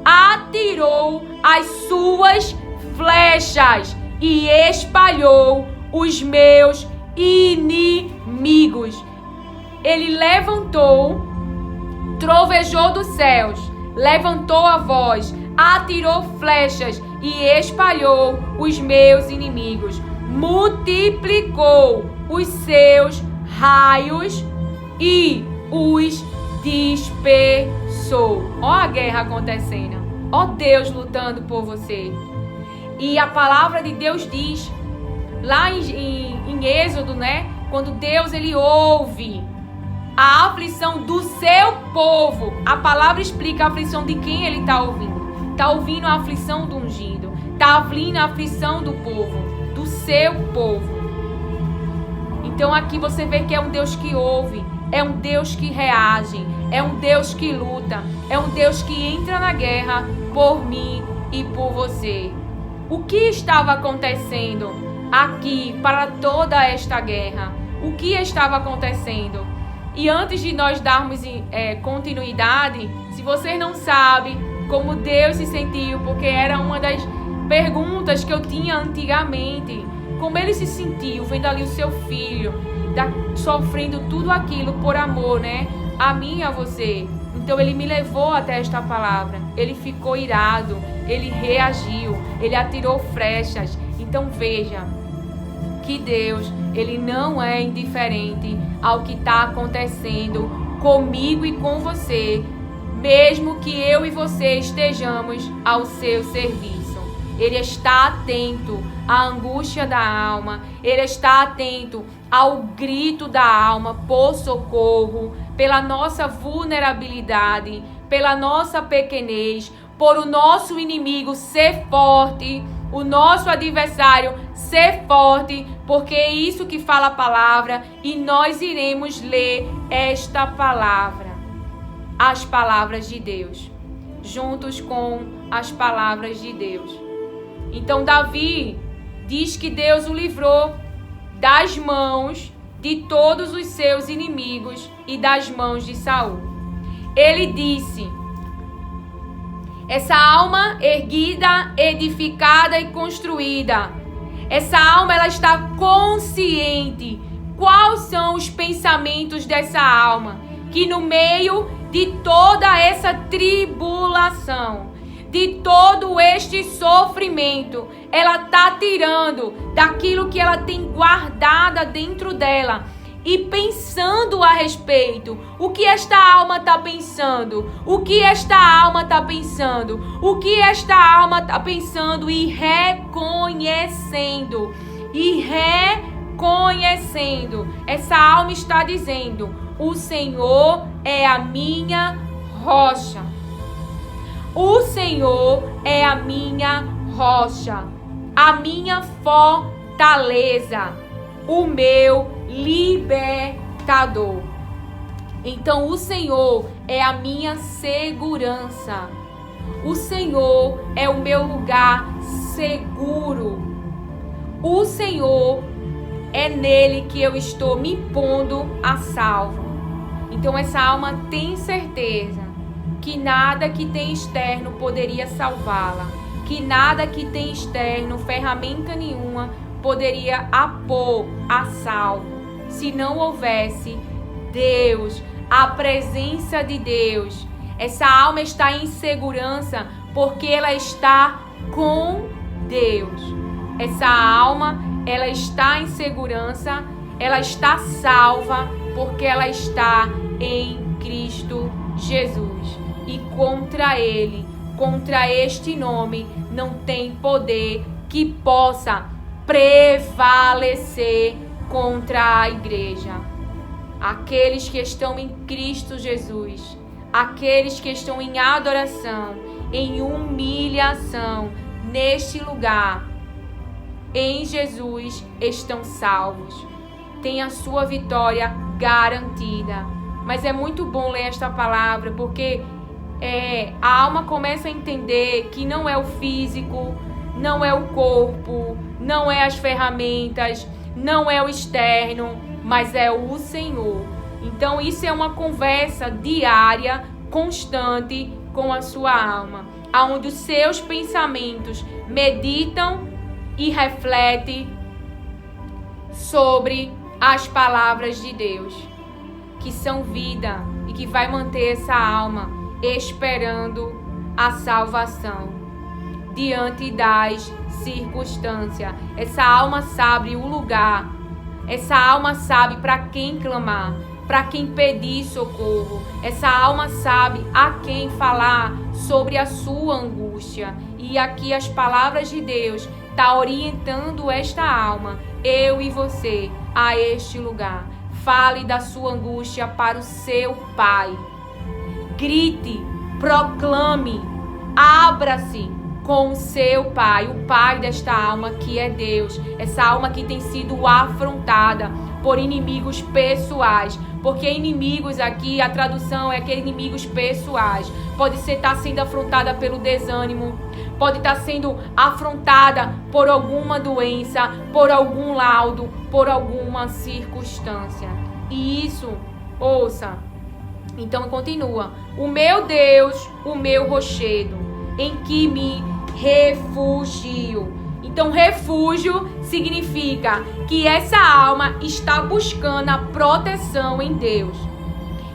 atirou as suas flechas e espalhou os meus inimigos. Ele levantou trovejou dos céus, levantou a voz, atirou flechas e espalhou os meus inimigos, multiplicou os seus raios e os dispersou. Ó a guerra acontecendo, ó Deus lutando por você. E a palavra de Deus diz, lá em Êxodo, né? Quando Deus, ele ouve a aflição do seu povo. A palavra explica a aflição de quem ele está ouvindo. Está ouvindo a aflição do ungido. Está ouvindo a aflição do povo, do seu povo. Então aqui você vê que é um Deus que ouve, é um Deus que reage, é um Deus que luta, é um Deus que entra na guerra por mim e por você. O que estava acontecendo aqui para toda esta guerra? O que estava acontecendo? E antes de nós darmos continuidade, se vocês não sabem como Deus se sentiu, porque era uma das perguntas que eu tinha antigamente, como ele se sentiu vendo ali o seu filho sofrendo tudo aquilo por amor, né? A mim e a você. Então ele me levou até esta palavra. Ele ficou irado, ele reagiu, ele atirou flechas. Então veja que Deus, ele não é indiferente ao que está acontecendo comigo e com você, mesmo que eu e você estejamos ao seu serviço. Ele está atento à angústia da alma, ele está atento ao grito da alma por socorro, pela nossa vulnerabilidade, pela nossa pequenez, por o nosso inimigo ser forte, o nosso adversário ser forte, porque é isso que fala a palavra, e nós iremos ler esta palavra, as palavras de Deus, juntos com as palavras de Deus. Então Davi diz que Deus o livrou das mãos de todos os seus inimigos e das mãos de Saul. Ele disse: essa alma erguida, edificada e construída, essa alma, ela está consciente. Quais são os pensamentos dessa alma? Que no meio de toda essa tribulação, de todo este sofrimento, ela está tirando daquilo que ela tem guardada dentro dela e pensando a respeito. O que esta alma está pensando? O que esta alma está pensando? O que esta alma está pensando e reconhecendo? E reconhecendo. Essa alma está dizendo: o Senhor é a minha rocha. O Senhor é a minha rocha, a minha fortaleza, o meu libertador. Então o Senhor é a minha segurança. O Senhor é o meu lugar seguro. O Senhor é nele que eu estou me pondo a salvo. Então essa alma tem certeza que nada que tem externo poderia salvá-la, que nada que tem externo, ferramenta nenhuma, poderia a pôr a salvo, se não houvesse Deus, a presença de Deus. Essa alma está em segurança porque ela está com Deus. Essa alma, ela está em segurança, ela está salva porque ela está em Cristo Jesus. E contra ele, contra este nome, não tem poder que possa prevalecer contra a igreja. Aqueles que estão em Cristo Jesus, aqueles que estão em adoração, em humilhação, neste lugar, em Jesus, estão salvos. Tem a sua vitória garantida. Mas é muito bom ler esta palavra, porque a alma começa a entender que não é o físico, não é o corpo, não é as ferramentas, não é o externo, mas é o Senhor. Então isso é uma conversa diária, constante com a sua alma, onde os seus pensamentos meditam e refletem sobre as palavras de Deus, que são vida, e que vai manter essa alma esperando a salvação diante das circunstâncias. Essa alma sabe o lugar, essa alma sabe para quem clamar, para quem pedir socorro. Essa alma sabe a quem falar sobre a sua angústia. E aqui as palavras de Deus estão orientando esta alma, eu e você, a este lugar. Fale da sua angústia para o seu Pai. Grite, proclame, abra-se com o seu Pai, o Pai desta alma que é Deus. Essa alma que tem sido afrontada por inimigos pessoais. Porque inimigos aqui, a tradução é que inimigos pessoais. Pode estar sendo afrontada pelo desânimo, pode estar sendo afrontada por alguma doença, por algum laudo, por alguma circunstância. E isso, ouça, então continua. O meu Deus, o meu rochedo, em que me refugio. Então, refúgio significa que essa alma está buscando a proteção em Deus.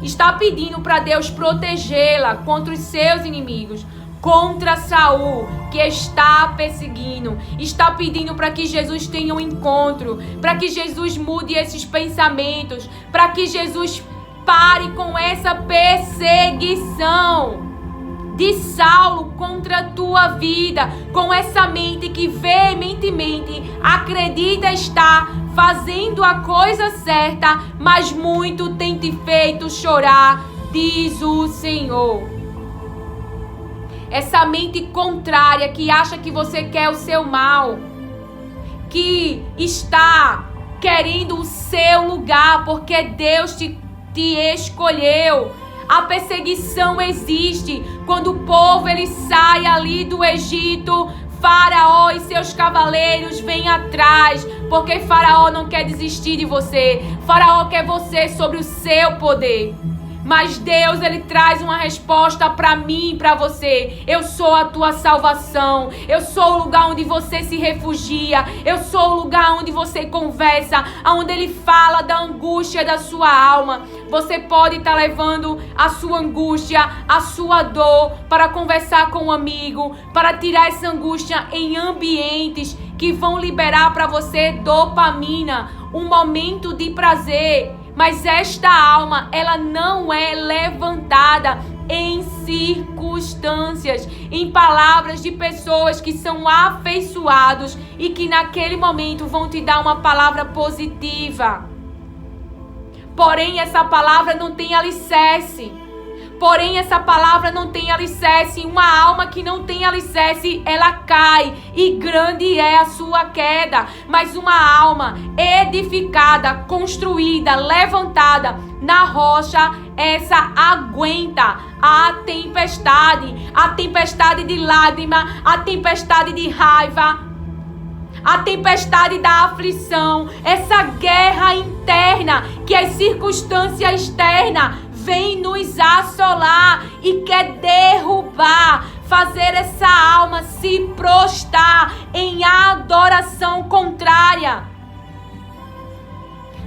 Está pedindo para Deus protegê-la contra os seus inimigos, contra Saul, que está perseguindo. Está pedindo para que Jesus tenha um encontro, para que Jesus mude esses pensamentos, para que Jesus pare com essa perseguição de Saulo contra a tua vida, com essa mente que veementemente acredita estar fazendo a coisa certa, mas muito tem te feito chorar, diz o Senhor. Essa mente contrária que acha que você quer o seu mal, que está querendo o seu lugar porque Deus te escolheu. A perseguição existe quando o povo ele sai ali do Egito. Faraó e seus cavaleiros vêm atrás, porque Faraó não quer desistir de você. Faraó quer você sobre o seu poder. Mas Deus, ele traz uma resposta para mim e para você. Eu sou a tua salvação. Eu sou o lugar onde você se refugia. Eu sou o lugar onde você conversa, onde ele fala da angústia da sua alma. Você pode estar levando a sua angústia, a sua dor para conversar com um amigo, para tirar essa angústia em ambientes que vão liberar para você dopamina, um momento de prazer. Mas esta alma, ela não é levantada em circunstâncias, em palavras de pessoas que são afeiçoados e que naquele momento vão te dar uma palavra positiva. Porém, essa palavra não tem alicerce. Porém, essa palavra não tem alicerce. Uma alma que não tem alicerce, ela cai. E grande é a sua queda. Mas uma alma edificada, construída, levantada na rocha, essa aguenta a tempestade de lágrima, a tempestade de raiva, a tempestade da aflição, essa guerra interna que as circunstâncias externas vem nos assolar e quer derrubar, fazer essa alma se prostrar em adoração contrária.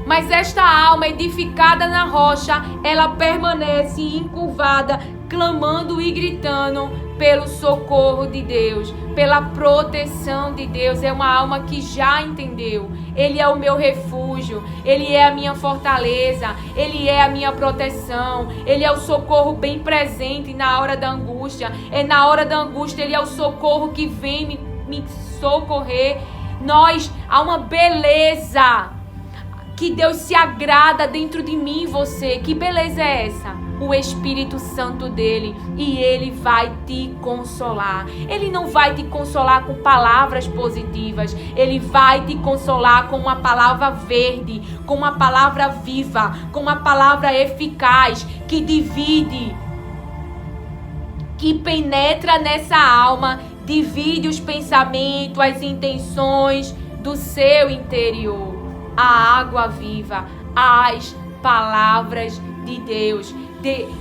Mas esta alma edificada na rocha, ela permanece encurvada, clamando e gritando pelo socorro de Deus, pela proteção de Deus. É uma alma que já entendeu. Ele é o meu refúgio, Ele é a minha fortaleza, Ele é a minha proteção, Ele é o socorro bem presente na hora da angústia. É na hora da angústia, Ele é o socorro que vem me socorrer. Há uma beleza que Deus se agrada dentro de mim e você. Que beleza é essa? O Espírito Santo dele, e ele vai te consolar. Ele não vai te consolar com palavras positivas, ele vai te consolar com uma palavra verde, com uma palavra viva, com uma palavra eficaz, que divide, que penetra nessa alma, divide os pensamentos, as intenções do seu interior. A água viva, as palavras de Deus.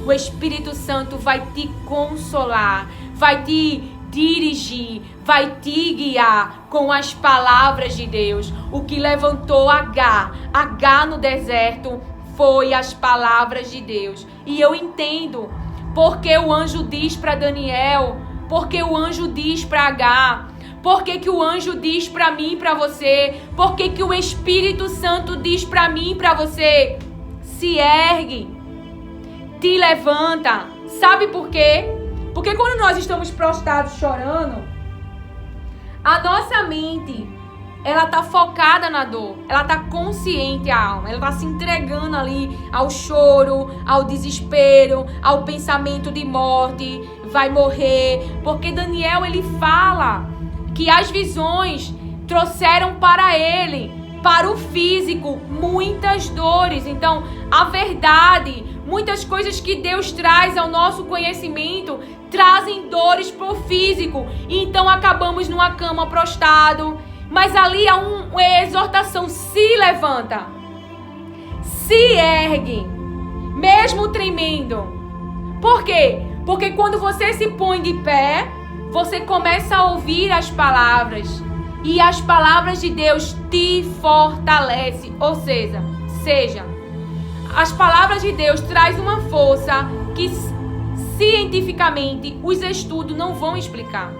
O Espírito Santo vai te consolar, vai te dirigir, vai te guiar com as palavras de Deus. O que levantou Agar no deserto foi as palavras de Deus. E eu entendo porque o anjo diz para Daniel, porque o anjo diz para Agar, porque que o anjo diz para mim e para você, porque que o Espírito Santo diz para mim e para você: se ergue, te levanta. Sabe por quê? Porque quando nós estamos prostrados chorando, a nossa mente, ela tá focada na dor, ela tá consciente, a alma, ela tá se entregando ali ao choro, ao desespero, ao pensamento de morte, vai morrer. Porque Daniel, ele fala que as visões trouxeram para ele, para o físico, muitas dores. Então, a verdade, muitas coisas que Deus traz ao nosso conhecimento trazem dores para o físico. Então, acabamos numa cama prostrado. Mas ali há uma exortação: se levanta, se ergue, mesmo tremendo. Por quê? Porque quando você se põe de pé, você começa a ouvir as palavras. E as palavras de Deus te fortalecem. Ou seja, as palavras de Deus trazem uma força que cientificamente os estudos não vão explicar.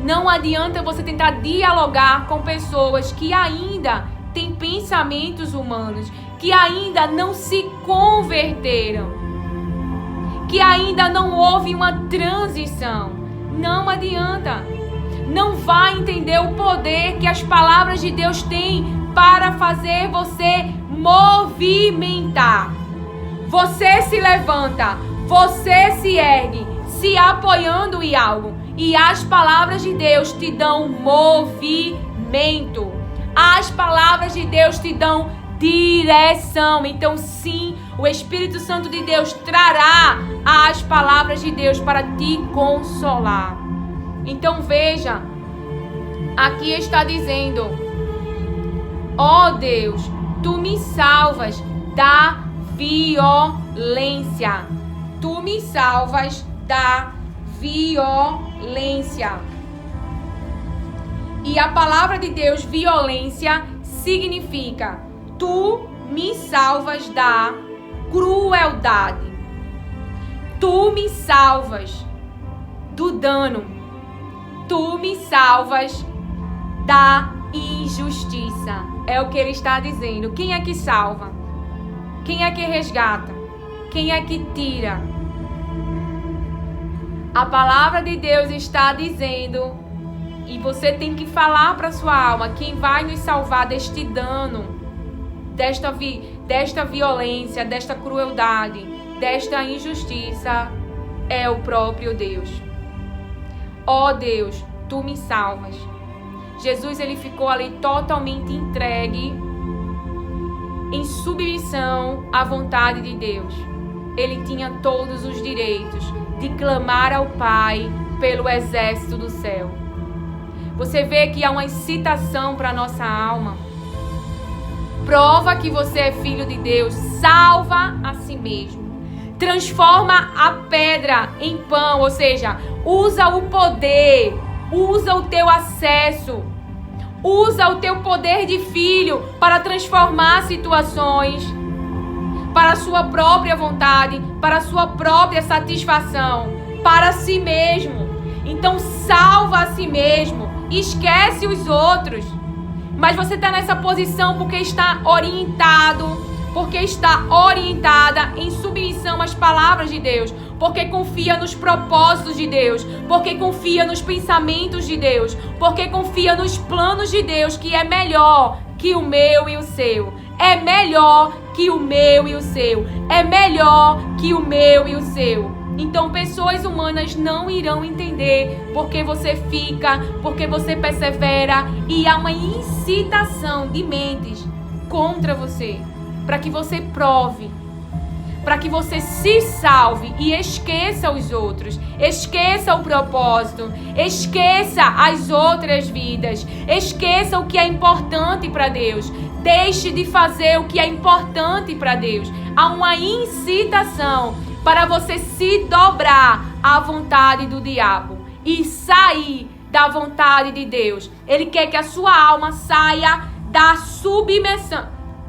Não adianta você tentar dialogar com pessoas que ainda têm pensamentos humanos, que ainda não se converteram, que ainda não houve uma transição. Não adianta. Não vai entender o poder que as palavras de Deus têm para fazer você movimentar. Você se levanta, você se ergue, se apoiando em algo. E as palavras de Deus te dão movimento. As palavras de Deus te dão direção. Então, sim, o Espírito Santo de Deus trará as palavras de Deus para te consolar. Então, veja, aqui está dizendo: ó Deus, tu me salvas da violência. Tu me salvas da violência. E a palavra de Deus, violência, significa: tu me salvas da crueldade. Tu me salvas do dano. Tu me salvas da injustiça. É o que ele está dizendo. Quem é que salva? Quem é que resgata? Quem é que tira? A palavra de Deus está dizendo, e você tem que falar para sua alma: quem vai nos salvar deste dano, desta violência, desta crueldade, desta injustiça, é o próprio Deus. Ó Deus, tu me salvas. Jesus, ele ficou ali totalmente entregue, em submissão à vontade de Deus. Ele tinha todos os direitos de clamar ao Pai pelo exército do céu. Você vê que há uma incitação para a nossa alma. Prova que você é filho de Deus. Salva a si mesmo. Transforma a pedra em pão. Ou seja, usa o poder. Usa o teu acesso. Usa o teu poder de filho para transformar situações para a sua própria vontade, para a sua própria satisfação, para si mesmo. Então salva a si mesmo, esquece os outros. Mas você está nessa posição porque está orientado, porque está orientada em submissão às palavras de Deus, porque confia nos propósitos de Deus, porque confia nos pensamentos de Deus, porque confia nos planos de Deus, que é melhor que o meu e o seu. É melhor que o meu e o seu. É melhor que o meu e o seu. Então, pessoas humanas não irão entender porque você fica, porque você persevera, e há uma incitação de mentes contra você, para que você prove, para que você se salve e esqueça os outros, esqueça o propósito, esqueça as outras vidas, esqueça o que é importante para Deus, deixe de fazer o que é importante para Deus. Há uma incitação para você se dobrar à vontade do diabo e sair da vontade de Deus. Ele quer que a sua alma saia da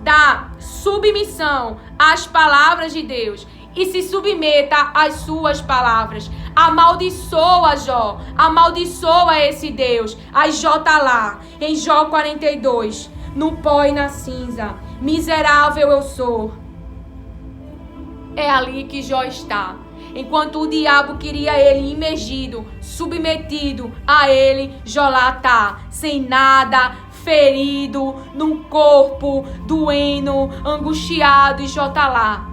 da submissão às palavras de Deus e se submeta às suas palavras. Amaldiçoa Jó, amaldiçoa esse Deus. Aí Jó tá lá, em Jó 42, no pó e na cinza. Miserável eu sou. É ali que Jó está. Enquanto o diabo queria ele imergido, submetido a ele, Jó lá tá, sem nada, ferido, num corpo, doendo, angustiado, e Jó tá lá,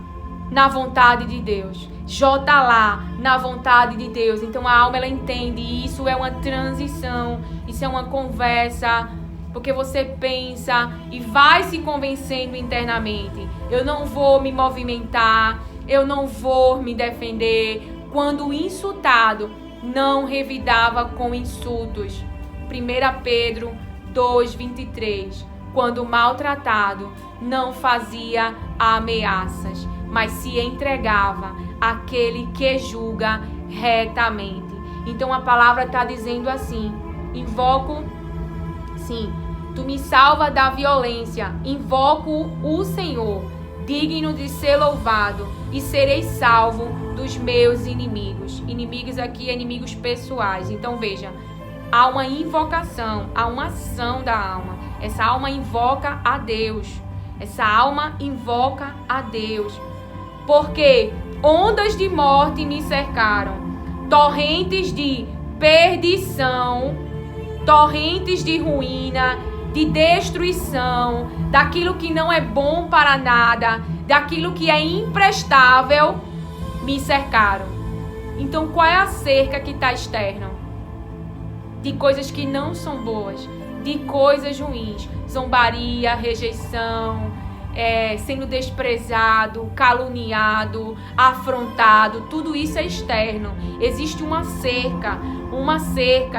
na vontade de Deus. Jó tá lá, na vontade de Deus. Então a alma, ela entende, e isso é uma transição, isso é uma conversa, porque você pensa e vai se convencendo internamente. Eu não vou me movimentar, eu não vou me defender. Quando insultado, não revidava com insultos. 1 Pedro 2:23. Quando maltratado, não fazia ameaças, mas se entregava àquele que julga retamente. Então a palavra está dizendo assim: invoco, sim, tu me salva da violência, invoco o Senhor, digno de ser louvado, e serei salvo dos meus inimigos. Inimigos aqui, inimigos pessoais. Então veja, há uma invocação, há uma ação da alma. Essa alma invoca a Deus. Essa alma invoca a Deus. Porque ondas de morte me cercaram, torrentes de perdição, torrentes de ruína, de destruição, daquilo que não é bom para nada, daquilo que é imprestável, me cercaram. Então qual é a cerca que está externa? De coisas que não são boas, de coisas ruins, zombaria, rejeição, sendo desprezado, caluniado, afrontado, tudo isso é externo. Existe uma cerca,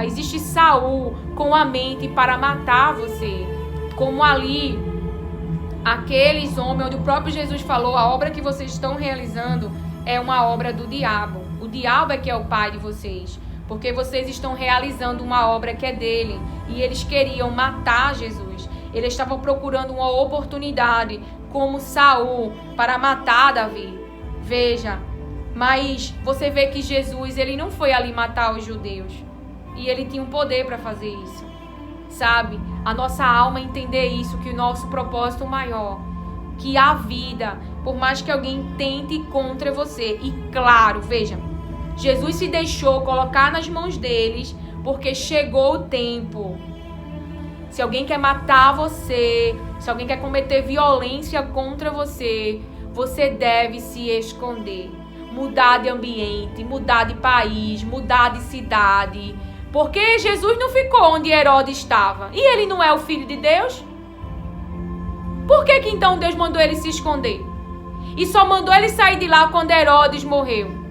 existe Saul com a mente para matar você, como ali, aqueles homens, onde o próprio Jesus falou, a obra que vocês estão realizando é uma obra do diabo. O diabo é que é o pai de vocês, porque vocês estão realizando uma obra que é dele, e eles queriam matar Jesus. Eles estavam procurando uma oportunidade, como Saul, para matar Davi. Veja, mas você vê que Jesus, ele não foi ali matar os judeus, e ele tinha um poder para fazer isso, sabe? A nossa alma entender isso, que o nosso propósito maior, que a vida, por mais que alguém tente contra você, e claro, veja, Jesus se deixou colocar nas mãos deles, porque chegou o tempo. Se alguém quer matar você, se alguém quer cometer violência contra você, você deve se esconder. Mudar de ambiente, mudar de país, mudar de cidade. Porque Jesus não ficou onde Herodes estava. E ele não é o filho de Deus? Por que então Deus mandou ele se esconder? E só mandou ele sair de lá quando Herodes morreu.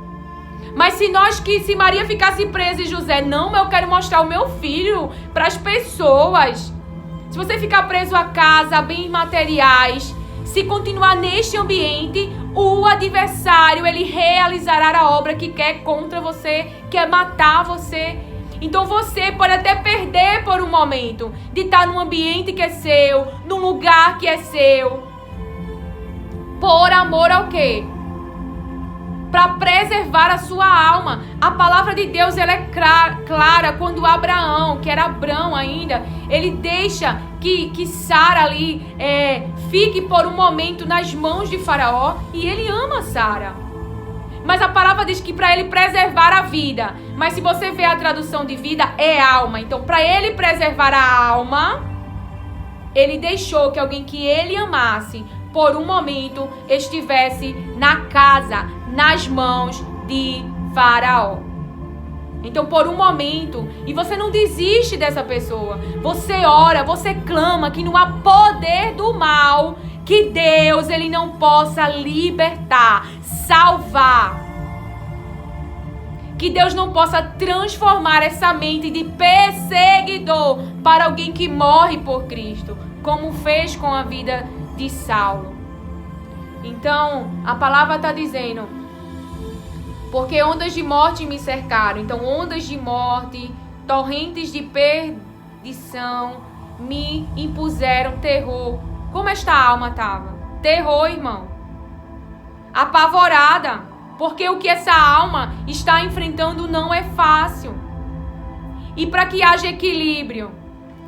Mas se Maria ficasse presa e José, não, eu quero mostrar o meu filho para as pessoas. Se você ficar preso a casa, a bens materiais, se continuar neste ambiente, o adversário, ele realizará a obra que quer contra você, quer matar você. Então você pode até perder por um momento de estar num ambiente que é seu, num lugar que é seu. Por amor ao quê? Para preservar a sua alma. A palavra de Deus, ela é clara quando Abraão, que era Abrão ainda, ele deixa que Sara ali fique por um momento nas mãos de Faraó, e ele ama Sara. Mas a palavra diz que para ele preservar a vida, mas se você vê a tradução de vida, é alma. Então para ele preservar a alma, ele deixou que alguém que ele amasse por um momento estivesse na casa, nas mãos de Faraó. Então por um momento, e você não desiste dessa pessoa, você ora, você clama que não há poder do mal, que Deus, ele não possa libertar, salvar, que Deus não possa transformar essa mente de perseguidor para alguém que morre por Cristo, como fez com a vida de Saulo. Então a palavra está dizendo, porque ondas de morte me cercaram. Então ondas de morte, torrentes de perdição me impuseram terror. Como esta alma estava? Terror, irmão. Apavorada. Porque o que essa alma está enfrentando não é fácil. E para que haja equilíbrio,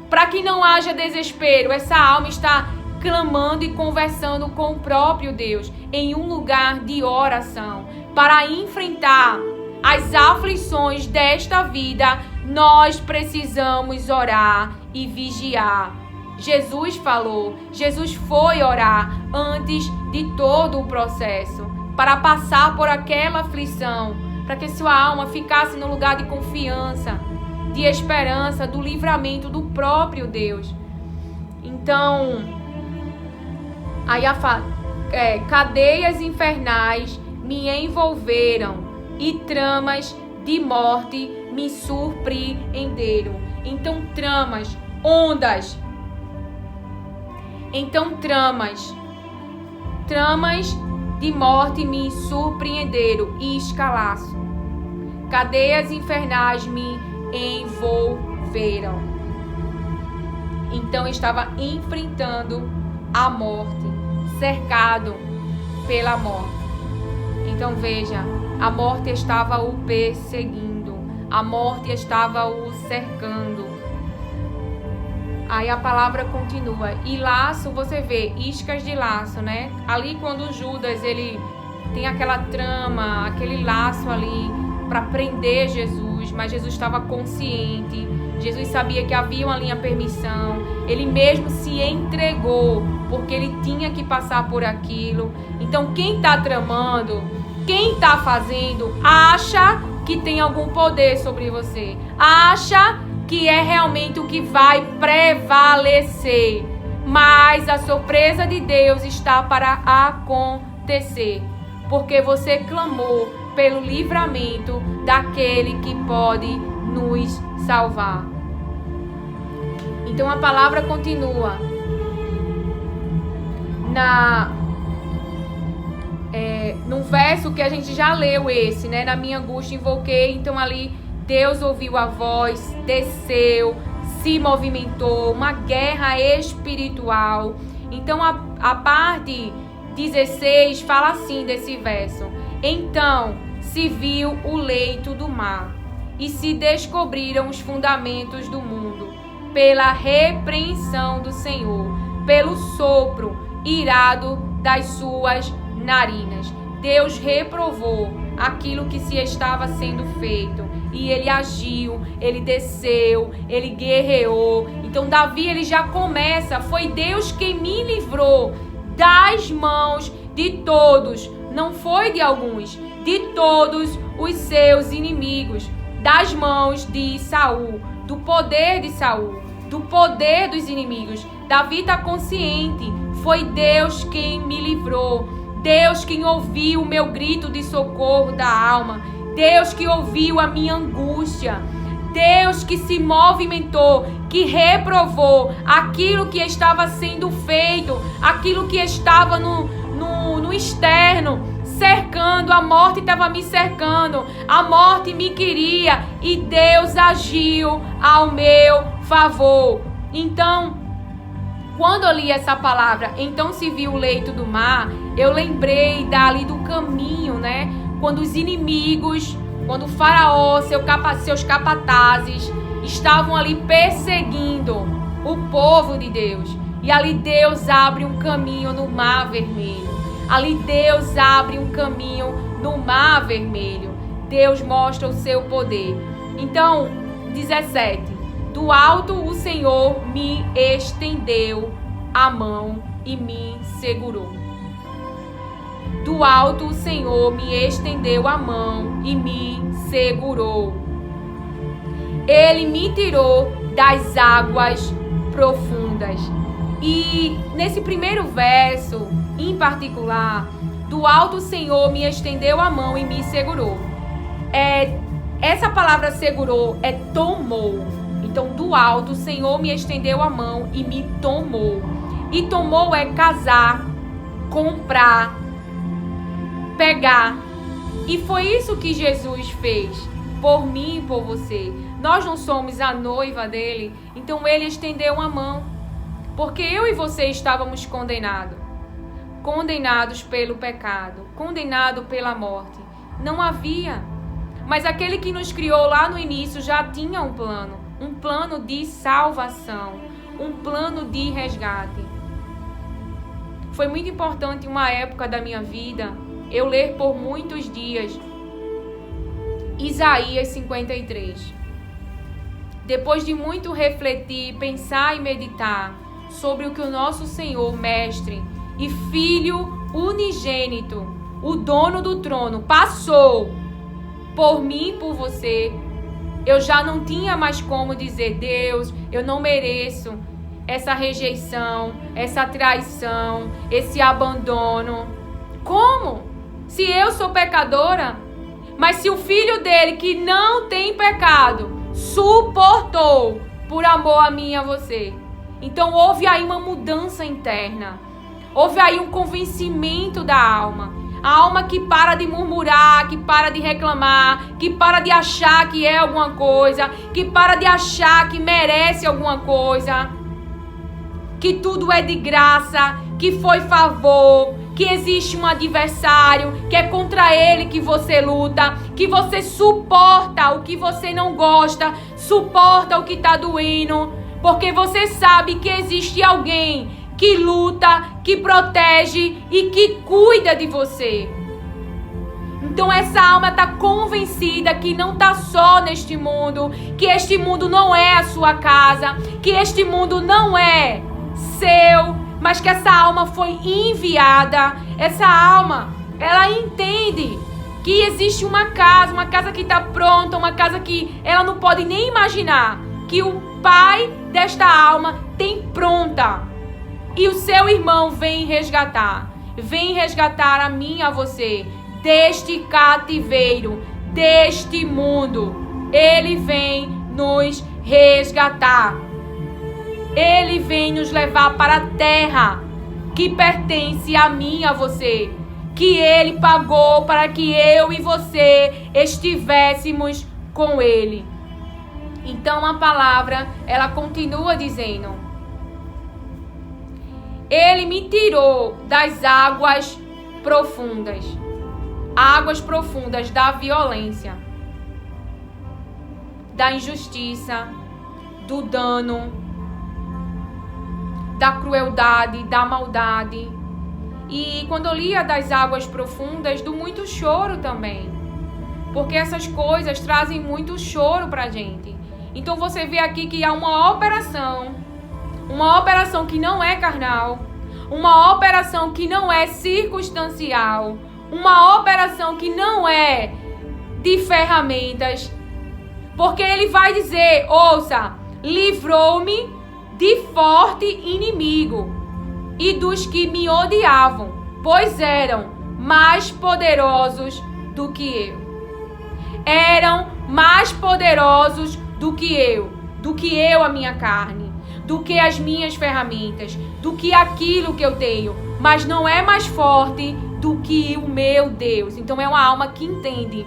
para que não haja desespero, essa alma está clamando e conversando com o próprio Deus em um lugar de oração. Para enfrentar as aflições desta vida, nós precisamos orar e vigiar. Jesus falou, Jesus foi orar antes de todo o processo, para passar por aquela aflição, para que sua alma ficasse no lugar de confiança, de esperança, do livramento do próprio Deus. Então, aí cadeias infernais me envolveram e tramas de morte me surpreenderam. Então, tramas, ondas. Então, tramas de morte me surpreenderam e escalaço. Cadeias infernais me envolveram. Então, estava enfrentando a morte, cercado pela morte. Então, veja, a morte estava o perseguindo, a morte estava o cercando. Aí a palavra continua. E laço, você vê, iscas de laço, né? Ali quando Judas, ele tem aquela trama, aquele laço ali para prender Jesus, mas Jesus estava consciente. Jesus sabia que havia uma linha permissão. Ele mesmo se entregou, porque ele tinha que passar por aquilo. Então quem está tramando, quem está fazendo, acha que tem algum poder sobre você. Acha que é realmente o que vai prevalecer. Mas a surpresa de Deus está para acontecer. Porque você clamou pelo livramento daquele que pode nos salvar. Então a palavra continua. No verso que a gente já leu esse, né? Na minha angústia invoquei. Então ali Deus ouviu a voz, desceu, se movimentou, uma guerra espiritual. Então a parte 16 fala assim desse verso. Então se viu o leito do mar e se descobriram os fundamentos do mundo pela repreensão do Senhor, pelo sopro irado das suas narinas. Deus reprovou aquilo que se estava sendo feito e ele agiu, ele desceu, ele guerreou. Então Davi, ele já começa, foi Deus quem me livrou das mãos de todos, não foi de alguns, de todos os seus inimigos, das mãos de Saul, do poder de Saul, do poder dos inimigos. Davi está consciente, foi Deus quem me livrou. Deus quem ouviu o meu grito de socorro da alma. Deus que ouviu a minha angústia. Deus que se movimentou, que reprovou aquilo que estava sendo feito, aquilo que estava no externo, cercando. A morte estava me cercando, a morte me queria e Deus agiu ao meu favor. Então, quando eu li essa palavra, então se viu o leito do mar, eu lembrei dali do caminho, né? Quando os inimigos, quando o faraó, seus capatazes estavam ali perseguindo o povo de Deus. E ali Deus abre um caminho no Mar Vermelho. Ali Deus abre um caminho no Mar Vermelho. Deus mostra o seu poder. Então, 17. Do alto o Senhor me estendeu a mão e me segurou. Do alto o Senhor me estendeu a mão e me segurou. Ele me tirou das águas profundas. E nesse primeiro verso, em particular, do alto o Senhor me estendeu a mão e me segurou. Essa palavra segurou é tomou. Então, do alto, o Senhor me estendeu a mão e me tomou. E tomou é casar, comprar, pegar. E foi isso que Jesus fez por mim e por você. Nós não somos a noiva dele, então ele estendeu a mão. Porque eu e você estávamos condenados pelo pecado, condenados pela morte. Não havia. Mas aquele que nos criou lá no início já tinha um plano de salvação, um plano de resgate. Foi muito importante uma época da minha vida eu ler por muitos dias Isaías 53. Depois de muito refletir, pensar e meditar sobre o que o nosso Senhor, Mestre e Filho unigênito, o dono do trono, passou por mim e por você, eu já não tinha mais como dizer: Deus, eu não mereço essa rejeição, essa traição, esse abandono. Como? Se eu sou pecadora? Mas se o filho dele, que não tem pecado, suportou por amor a mim e a você. Então houve aí uma mudança interna. Houve aí um convencimento da alma. A alma que para de murmurar, que para de reclamar, que para de achar que é alguma coisa, que para de achar que merece alguma coisa, que tudo é de graça, que foi favor, que existe um adversário, que é contra ele que você luta, que você suporta o que você não gosta, suporta o que está doendo, porque você sabe que existe alguém que luta, que protege e que cuida de você. Então essa alma está convencida que não está só neste mundo, que este mundo não é a sua casa, que este mundo não é seu, mas que essa alma foi enviada. Essa alma, ela entende que existe uma casa que está pronta, uma casa que ela não pode nem imaginar, que o pai desta alma tem pronta. E o seu irmão vem resgatar a mim e a você deste cativeiro, deste mundo. Ele vem nos resgatar. Ele vem nos levar para a terra que pertence a mim e a você, que ele pagou para que eu e você estivéssemos com ele. Então a palavra, ela continua dizendo: Ele me tirou das águas profundas da violência, da injustiça, do dano, da crueldade, da maldade. E quando eu lia das águas profundas, do muito choro também, porque essas coisas trazem muito choro pra gente. Então você vê aqui que há uma operação que não é carnal, uma operação que não é circunstancial, uma operação que não é de ferramentas, porque ele vai dizer: ouça, livrou-me de forte inimigo e dos que me odiavam, pois eram mais poderosos do que eu. Eram mais poderosos do que eu, a minha carne, do que as minhas ferramentas, do que aquilo que eu tenho, mas não é mais forte do que o meu Deus. Então é uma alma que entende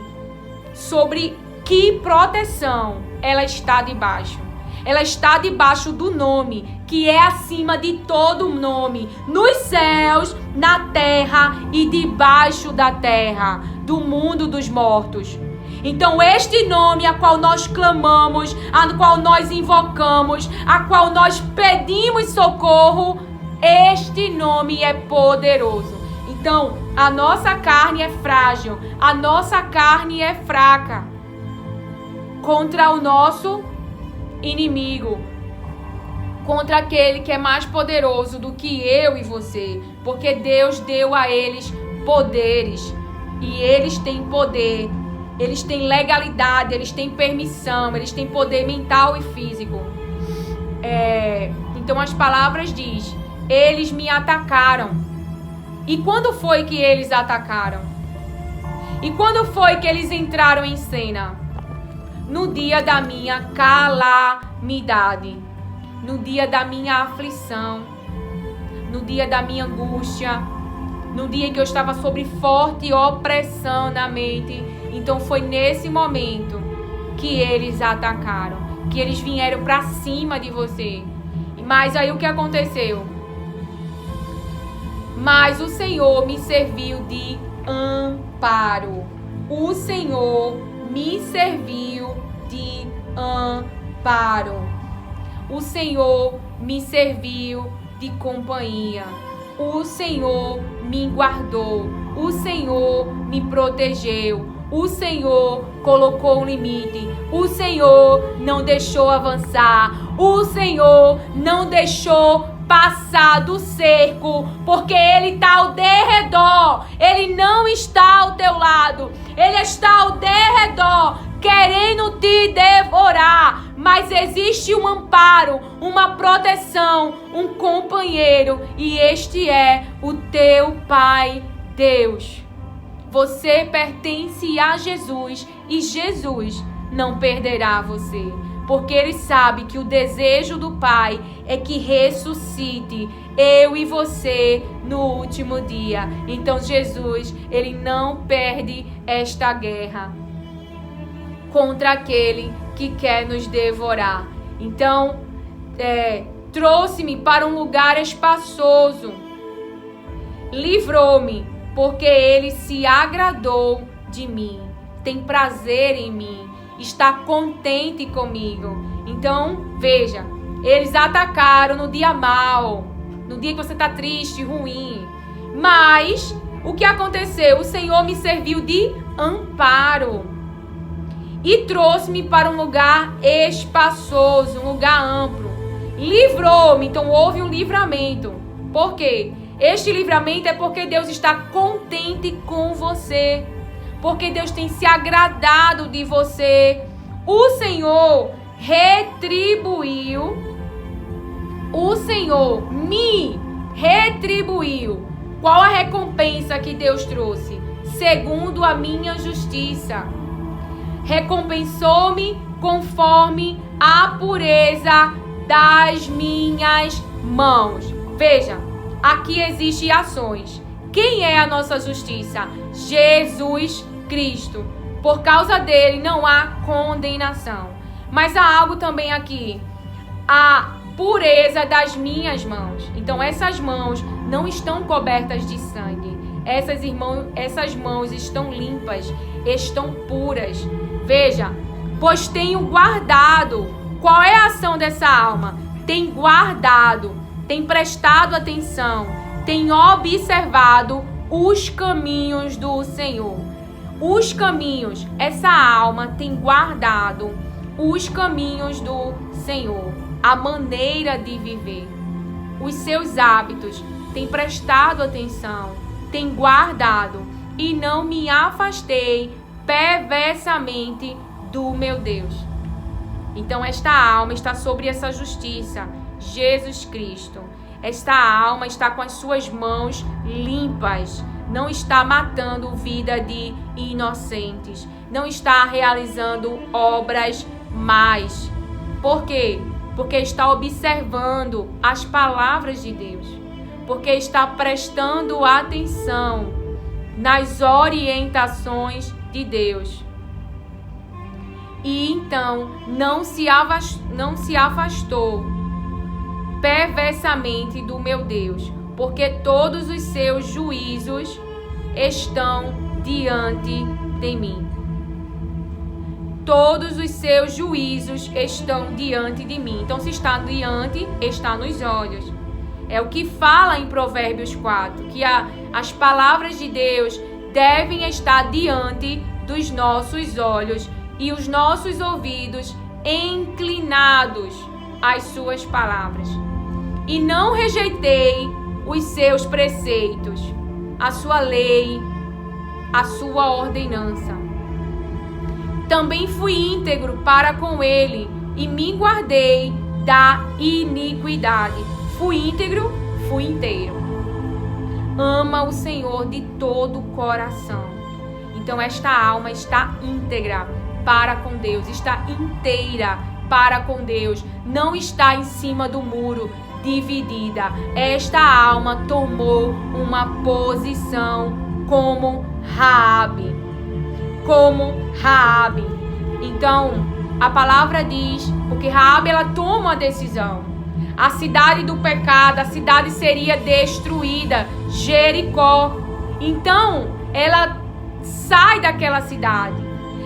sobre que proteção ela está debaixo. Ela está debaixo do nome, que é acima de todo nome, nos céus, na terra e debaixo da terra, do mundo dos mortos. Então este nome a qual nós clamamos, a qual nós invocamos, a qual nós pedimos socorro, este nome é poderoso. Então a nossa carne é frágil, a nossa carne é fraca contra o nosso inimigo, contra aquele que é mais poderoso do que eu e você, porque Deus deu a eles poderes, e eles têm poder, eles têm legalidade, eles têm permissão, eles têm poder mental e físico. Então as palavras diz: eles me atacaram. E quando foi que eles atacaram? E quando foi que eles entraram em cena? No dia da minha calamidade, no dia da minha aflição, no dia da minha angústia, no dia em que eu estava sob forte opressão na mente. Então foi nesse momento que eles atacaram, que eles vieram para cima de você. Mas aí o que aconteceu? Mas o Senhor me serviu de amparo. O Senhor me serviu de amparo. O Senhor me serviu de companhia. O Senhor me guardou. O Senhor me protegeu. O Senhor colocou um limite. O Senhor não deixou avançar. O Senhor não deixou passar do cerco, porque Ele está ao derredor. Ele não está ao teu lado. Ele está ao derredor, querendo te devorar. Mas existe um amparo, uma proteção, um companheiro, e este é o teu Pai Deus. Você pertence a Jesus e Jesus não perderá você, porque Ele sabe que o desejo do Pai é que ressuscite eu e você no último dia. Então Jesus, Ele não perde esta guerra contra aquele que quer nos devorar. Então, trouxe-me para um lugar espaçoso, livrou-me, porque Ele se agradou de mim, tem prazer em mim, está contente comigo. Então, veja, eles atacaram no dia mau, no dia que você está triste, ruim. Mas, o que aconteceu? O Senhor me serviu de amparo e trouxe-me para um lugar espaçoso, um lugar amplo. Livrou-me, então houve um livramento. Por quê? Este livramento é porque Deus está contente com você, porque Deus tem se agradado de você. O Senhor retribuiu, o Senhor me retribuiu. Qual a recompensa que Deus trouxe? Segundo a minha justiça. Recompensou-me conforme a pureza das minhas mãos. Veja, aqui existem ações. Quem é a nossa justiça? Jesus Cristo. Por causa dele não há condenação. Mas há algo também aqui. A pureza das minhas mãos. Então essas mãos não estão cobertas de sangue. Essas mãos estão limpas, estão puras. Veja, pois tenho guardado. Qual é a ação dessa alma? Tem guardado, tem prestado atenção, tem observado os caminhos do Senhor. Os caminhos, essa alma tem guardado os caminhos do Senhor, a maneira de viver, os seus hábitos, tem prestado atenção, tem guardado, e não me afastei perversamente do meu Deus. Então esta alma está sobre essa justiça, Jesus Cristo. Esta alma está com as suas mãos limpas, não está matando vida de inocentes, não está realizando obras más. Por quê? Porque está observando as palavras de Deus, porque está prestando atenção nas orientações de Deus. E então não se afastou perversamente do meu Deus, porque todos os seus juízos estão diante de mim. Todos os seus juízos estão diante de mim. Então, se está diante, está nos olhos. É o que fala em Provérbios 4, que as palavras de Deus devem estar diante dos nossos olhos e os nossos ouvidos inclinados às suas palavras. E não rejeitei os seus preceitos, a sua lei, a sua ordenança. Também fui íntegro para com ele e me guardei da iniquidade. Fui íntegro, fui inteiro. Ama o Senhor de todo o coração. Então esta alma está íntegra para com Deus, está inteira para com Deus, não está em cima do muro, dividida. Esta alma tomou uma posição como Raabe. Então, a palavra diz, porque Raabe ela toma uma decisão. a cidade do pecado, a cidade seria destruída, Jericó. Então, ela sai daquela cidade,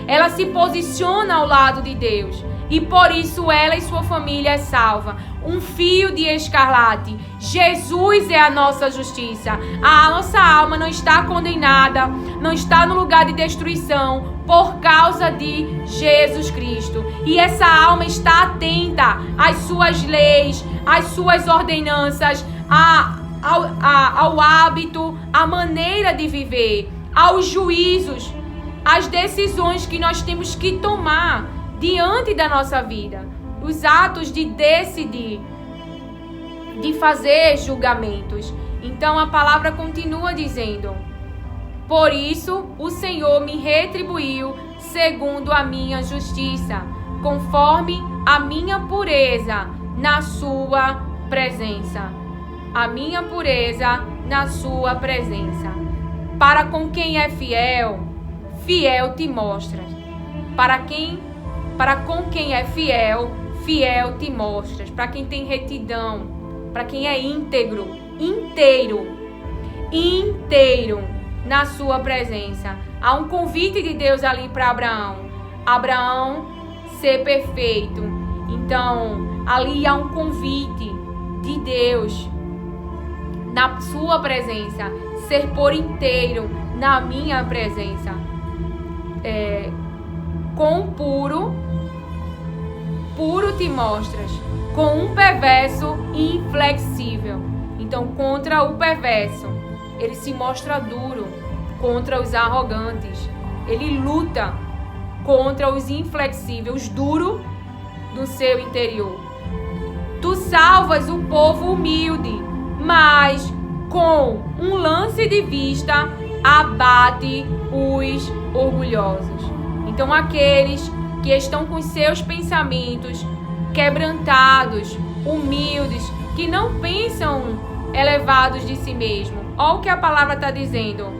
ela se posiciona ao lado de Deus, e por isso ela e sua família é salva. Um fio de escarlate. Jesus é a nossa justiça. A nossa alma não está condenada, não está no lugar de destruição por causa de Jesus Cristo. E essa alma está atenta às suas leis, às suas ordenanças, ao hábito, à maneira de viver, aos juízos, às decisões que nós temos que tomar diante da nossa vida, os atos de decidir, de fazer julgamentos. Então a palavra continua dizendo: por isso o Senhor me retribuiu segundo a minha justiça, conforme a minha pureza na sua presença. A minha pureza na sua presença. Para com quem é fiel, fiel te mostras. Para com quem é fiel, fiel te mostras. Para quem tem retidão, para quem é íntegro, inteiro na sua presença. Há um convite de Deus ali para Abraão ser perfeito. Então, ali há um convite de Deus na sua presença, ser por inteiro na minha presença. Com puro te mostras, com um perverso inflexível. Então, contra o perverso, ele se mostra duro, contra os arrogantes. Ele luta contra os inflexíveis, duro do seu interior. Tu salvas o povo humilde, mas com um lance de vista abate os orgulhosos. Então, aqueles que estão com seus pensamentos quebrantados, humildes, que não pensam elevados de si mesmo. Olha o que a palavra está dizendo.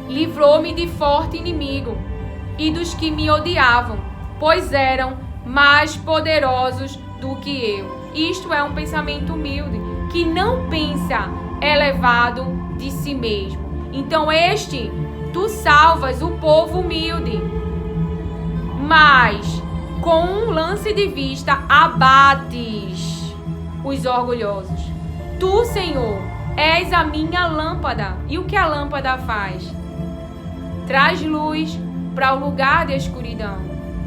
Livrou-me de forte inimigo e dos que me odiavam, pois eram mais poderosos do que eu. Isto é um pensamento humilde, que não pensa elevado de si mesmo. Então tu salvas o povo humilde, mas com um lance de vista abates os orgulhosos. Tu, Senhor, és a minha lâmpada. E o que a lâmpada faz? Traz luz para o lugar da escuridão.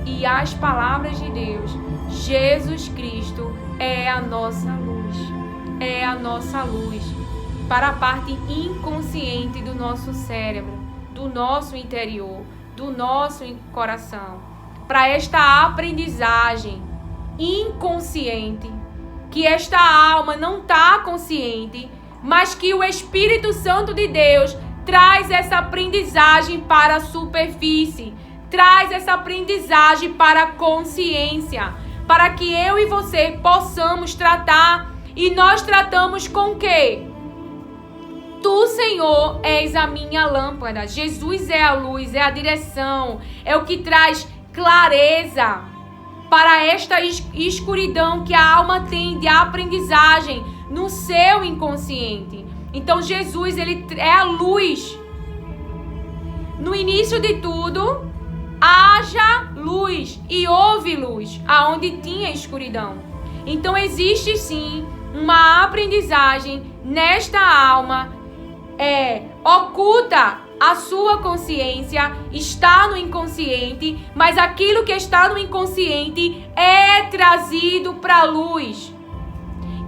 E as palavras de Deus, Jesus Cristo é a nossa luz. É a nossa luz para a parte inconsciente do nosso cérebro, do nosso interior, do nosso coração. Para esta aprendizagem inconsciente, que esta alma não está consciente, mas que o Espírito Santo de Deus traz essa aprendizagem para a superfície, traz essa aprendizagem para a consciência, para que eu e você possamos tratar, e nós tratamos com o quê? Tu, Senhor, és a minha lâmpada. Jesus é a luz, é a direção, é o que traz clareza para esta escuridão que a alma tem de aprendizagem no seu inconsciente. Então Jesus, ele é a luz. No início de tudo, haja luz e houve luz aonde tinha escuridão. Então existe sim uma aprendizagem nesta alma, oculta a sua consciência, está no inconsciente, mas aquilo que está no inconsciente é trazido para a luz.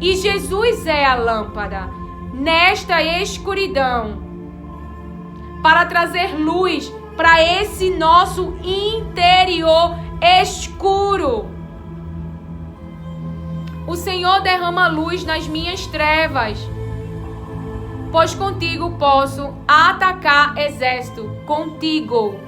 E Jesus é a lâmpada nesta escuridão para trazer luz para esse nosso interior escuro. O Senhor derrama luz nas minhas trevas, pois contigo posso atacar exército. Contigo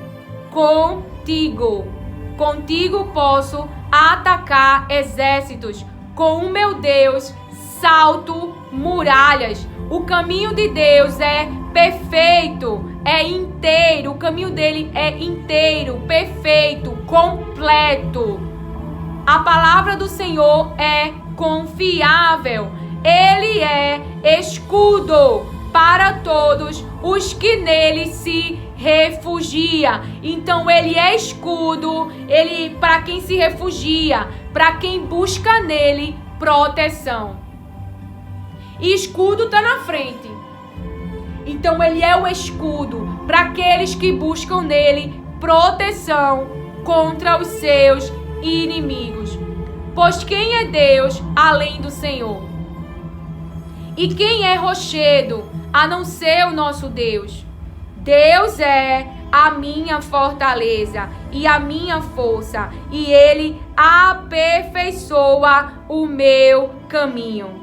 posso atacar exércitos. Com o meu Deus salto muralhas. O caminho de Deus é perfeito, é inteiro. O caminho dele é inteiro, perfeito, completo. A palavra do Senhor é confiável. Ele é escudo para todos os que nele se refugia. Então ele é escudo, ele para quem se refugia, para quem busca nele proteção. E escudo está na frente. Então ele é o escudo para aqueles que buscam nele proteção contra os seus inimigos. Pois quem é Deus além do Senhor? E quem é rochedo a não ser o nosso Deus? Deus é a minha fortaleza e a minha força, e Ele aperfeiçoa o meu caminho.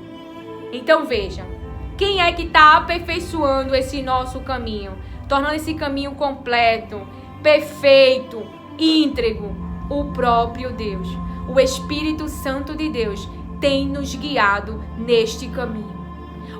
Então veja, quem é que está aperfeiçoando esse nosso caminho? Tornando esse caminho completo, perfeito, íntegro? O próprio Deus. O Espírito Santo de Deus tem nos guiado neste caminho.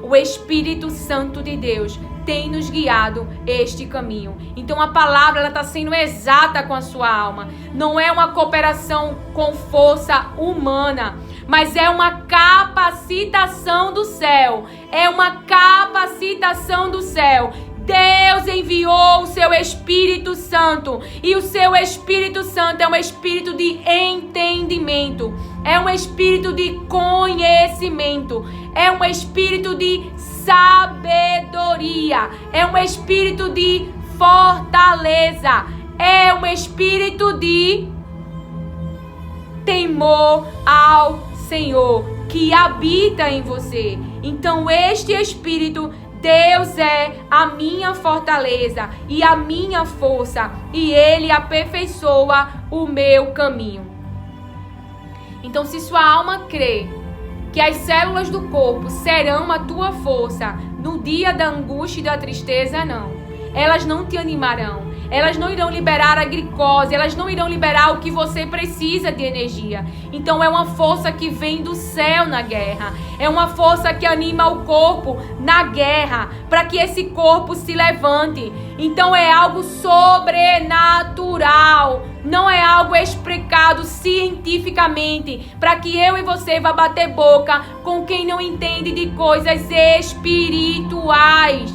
O Espírito Santo de Deus tem nos guiado este caminho. Então a palavra está sendo exata com a sua alma. Não é uma cooperação com força humana, mas é uma capacitação do céu. É uma capacitação do céu. Deus enviou o seu Espírito Santo, e o seu Espírito Santo é um espírito de entendimento, é um espírito de conhecimento, é um espírito de sabedoria, é um espírito de fortaleza, é um espírito de temor ao Senhor que habita em você. Então este espírito, Deus é a minha fortaleza e a minha força, e Ele aperfeiçoa o meu caminho. Então, se sua alma crê que as células do corpo serão a tua força no dia da angústia e da tristeza, não. Elas não te animarão. Elas não irão liberar a glicose, elas não irão liberar o que você precisa de energia. Então é uma força que vem do céu na guerra. É uma força que anima o corpo na guerra, para que esse corpo se levante. Então é algo sobrenatural. Não é algo explicado cientificamente, para que eu e você vá bater boca com quem não entende de coisas espirituais.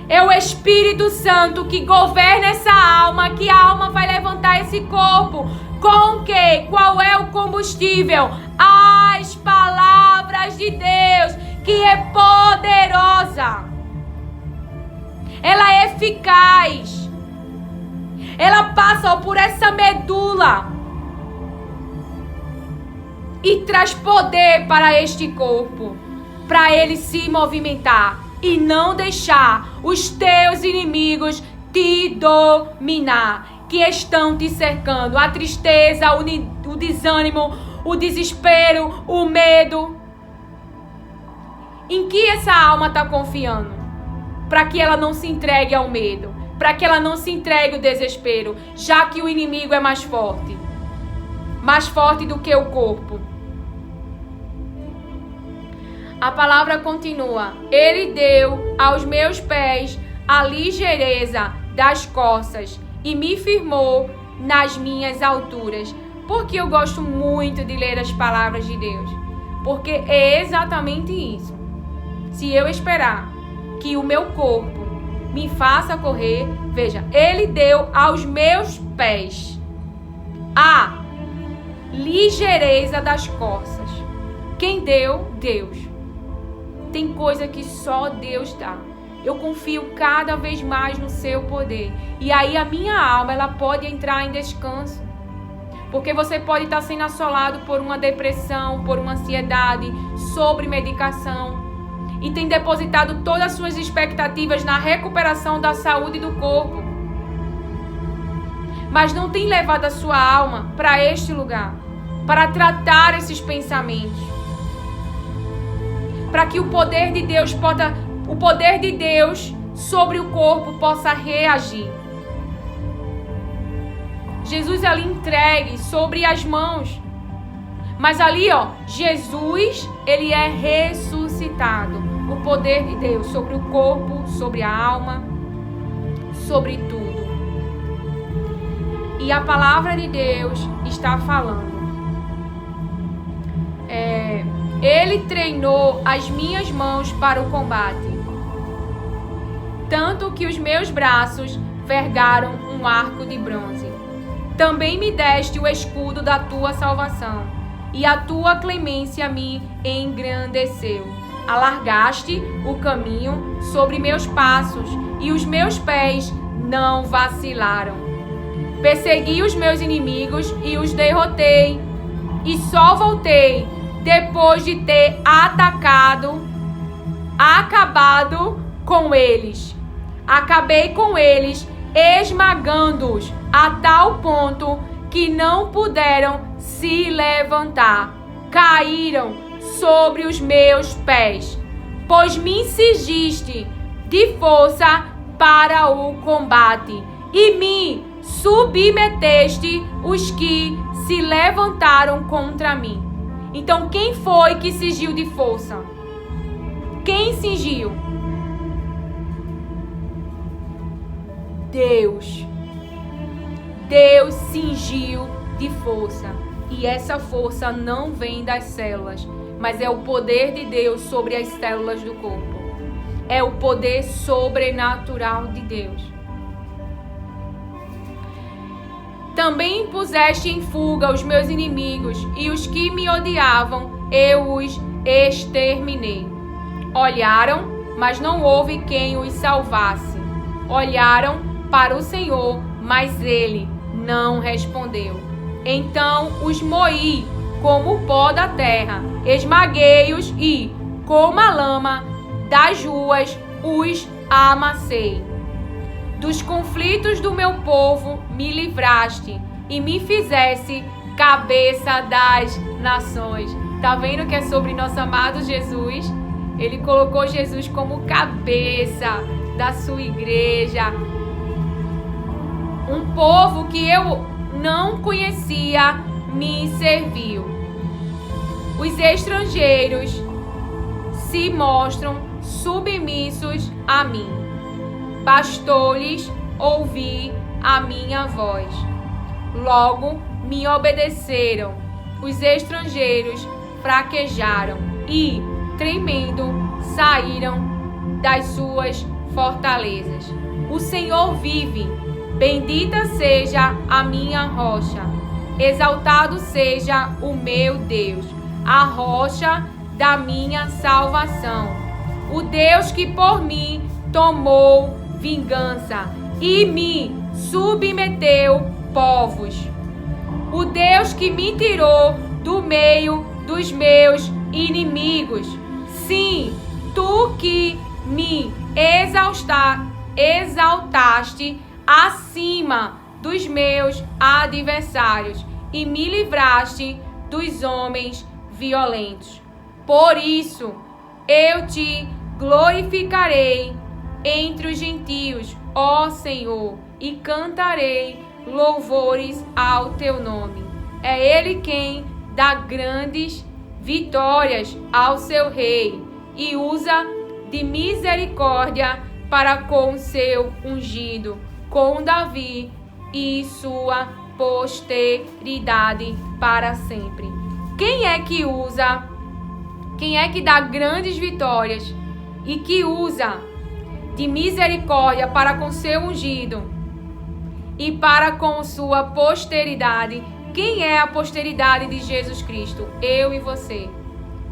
É o Espírito Santo que governa essa alma, que a alma vai levantar esse corpo. Com o quê? Qual é o combustível? As palavras de Deus, que é poderosa. Ela é eficaz. Ela passa por essa medula e traz poder para este corpo, para ele se movimentar e não deixar os teus inimigos te dominar, que estão te cercando. A tristeza, o desânimo, o desespero, o medo. Em que essa alma está confiando? Para que ela não se entregue ao medo, para que ela não se entregue ao desespero, já que o inimigo é mais forte do que o corpo. A palavra continua: Ele deu aos meus pés a ligeireza das costas e me firmou nas minhas alturas. Porque eu gosto muito de ler as palavras de Deus, porque é exatamente isso. Se eu esperar que o meu corpo me faça correr, veja, Ele deu aos meus pés a ligeireza das costas. Quem deu? Deus. Tem coisa que só Deus dá. Eu confio cada vez mais no seu poder. E aí a minha alma, ela pode entrar em descanso. Porque você pode estar sendo assolado por uma depressão, por uma ansiedade, sobre medicação. E tem depositado todas as suas expectativas na recuperação da saúde do corpo. Mas não tem levado a sua alma para este lugar, para tratar esses pensamentos. Para que o poder de Deus sobre o corpo possa reagir. Jesus ali entregue sobre as mãos. Mas ali, Jesus, ele é ressuscitado. O poder de Deus sobre o corpo, sobre a alma, sobre tudo. E a palavra de Deus está falando Ele treinou as minhas mãos para o combate, tanto que os meus braços vergaram um arco de bronze. Também me deste o escudo da tua salvação, e a tua clemência me engrandeceu. Alargaste o caminho sobre meus passos, e os meus pés não vacilaram. Persegui os meus inimigos e os derrotei, e só voltei depois de ter acabado com eles. Acabei com eles, esmagando-os a tal ponto que não puderam se levantar. Caíram sobre os meus pés, pois me cingiste de força para o combate e me submeteste os que se levantaram contra mim. Então, quem foi que cingiu de força? Quem cingiu? Deus. Deus cingiu de força. E essa força não vem das células, mas é o poder de Deus sobre as células do corpo. É o poder sobrenatural de Deus. Também puseste em fuga os meus inimigos, e os que me odiavam, eu os exterminei. Olharam, mas não houve quem os salvasse. Olharam para o Senhor, mas ele não respondeu. Então os moí como o pó da terra, esmaguei-os e, como a lama das ruas, os amassei. Dos conflitos do meu povo me livraste e me fizesse cabeça das nações. Tá vendo que é sobre nosso amado Jesus? Ele colocou Jesus como cabeça da sua igreja. Um povo que eu não conhecia me serviu. Os estrangeiros se mostram submissos a mim. Bastou-lhes ouvir a minha voz. Logo me obedeceram. Os estrangeiros fraquejaram e, tremendo, saíram das suas fortalezas. O Senhor vive. Bendita seja a minha rocha. Exaltado seja o meu Deus, a rocha da minha salvação. O Deus que por mim tomou vingança e me submeteu povos. O Deus que me tirou do meio dos meus inimigos. Sim, tu que me exaltaste acima dos meus adversários e me livraste dos homens violentos. Por isso eu te glorificarei entre os gentios, ó Senhor, e cantarei louvores ao teu nome. É ele quem dá grandes vitórias ao seu rei e usa de misericórdia para com seu ungido, com Davi e sua posteridade para sempre. Quem é que usa? Quem é que dá grandes vitórias e que usa de misericórdia para com seu ungido e para com sua posteridade? Quem é a posteridade de Jesus Cristo? Eu e você.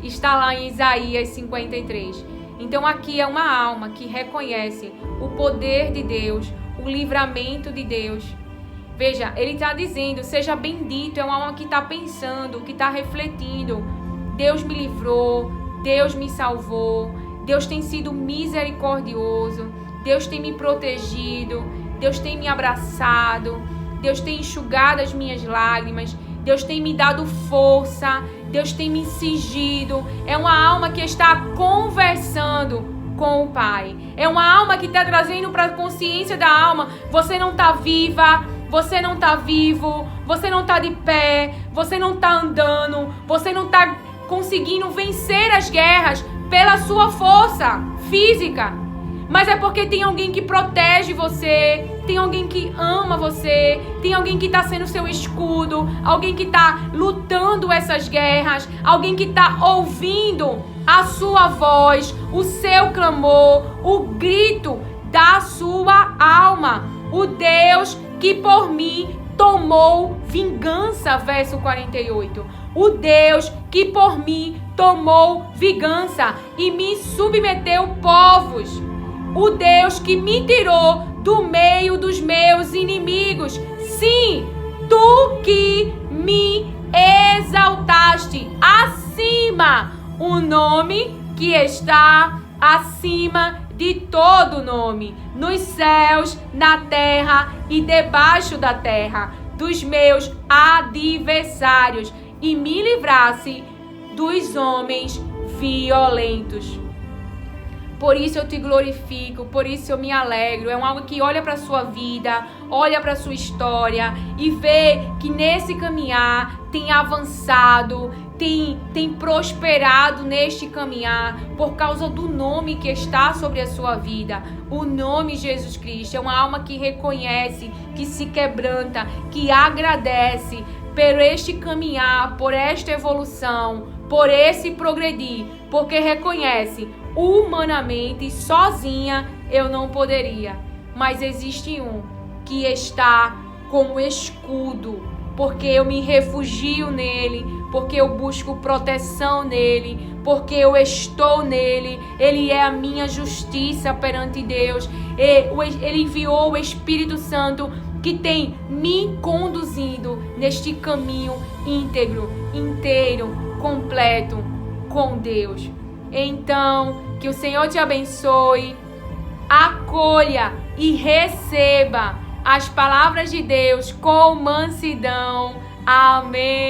Está lá em Isaías 53. Então aqui é uma alma que reconhece o poder de Deus, o livramento de Deus. Veja, ele está dizendo, seja bendito, é uma alma que está pensando, que está refletindo. Deus me livrou, Deus me salvou, Deus tem sido misericordioso, Deus tem me protegido, Deus tem me abraçado, Deus tem enxugado as minhas lágrimas, Deus tem me dado força, Deus tem me cingido. É uma alma que está conversando com o Pai. É uma alma que está trazendo para a consciência da alma: você não está viva, você não está vivo, você não está de pé, você não está andando, você não está conseguindo vencer as guerras pela sua força física. Mas é porque tem alguém que protege você, tem alguém que ama você, tem alguém que está sendo seu escudo, alguém que está lutando essas guerras, alguém que está ouvindo a sua voz, o seu clamor, o grito da sua alma. O Deus que por mim tomou vingança, verso 48. O Deus que por mim tomou vingança e me submeteu povos. O Deus que me tirou do meio dos meus inimigos. Sim, tu que me exaltaste acima, o nome que está acima de todo nome, nos céus, na terra e debaixo da terra, dos meus adversários, e me livrasse dos homens violentos. Por isso eu te glorifico, por isso eu me alegro. É algo que olha para a sua vida, olha para a sua história e vê que nesse caminhar tem avançado, tem prosperado neste caminhar por causa do nome que está sobre a sua vida. O nome Jesus Cristo é uma alma que reconhece, que se quebranta, que agradece por este caminhar, por esta evolução, por esse progredir, porque reconhece humanamente, sozinha eu não poderia, mas existe um que está como escudo, porque eu me refugio nele, porque eu busco proteção nele, porque eu estou nele. Ele é a minha justiça perante Deus. Ele enviou o Espírito Santo que tem me conduzindo neste caminho íntegro, inteiro, completo com Deus. Então, que o Senhor te abençoe, acolha e receba as palavras de Deus com mansidão. Amém.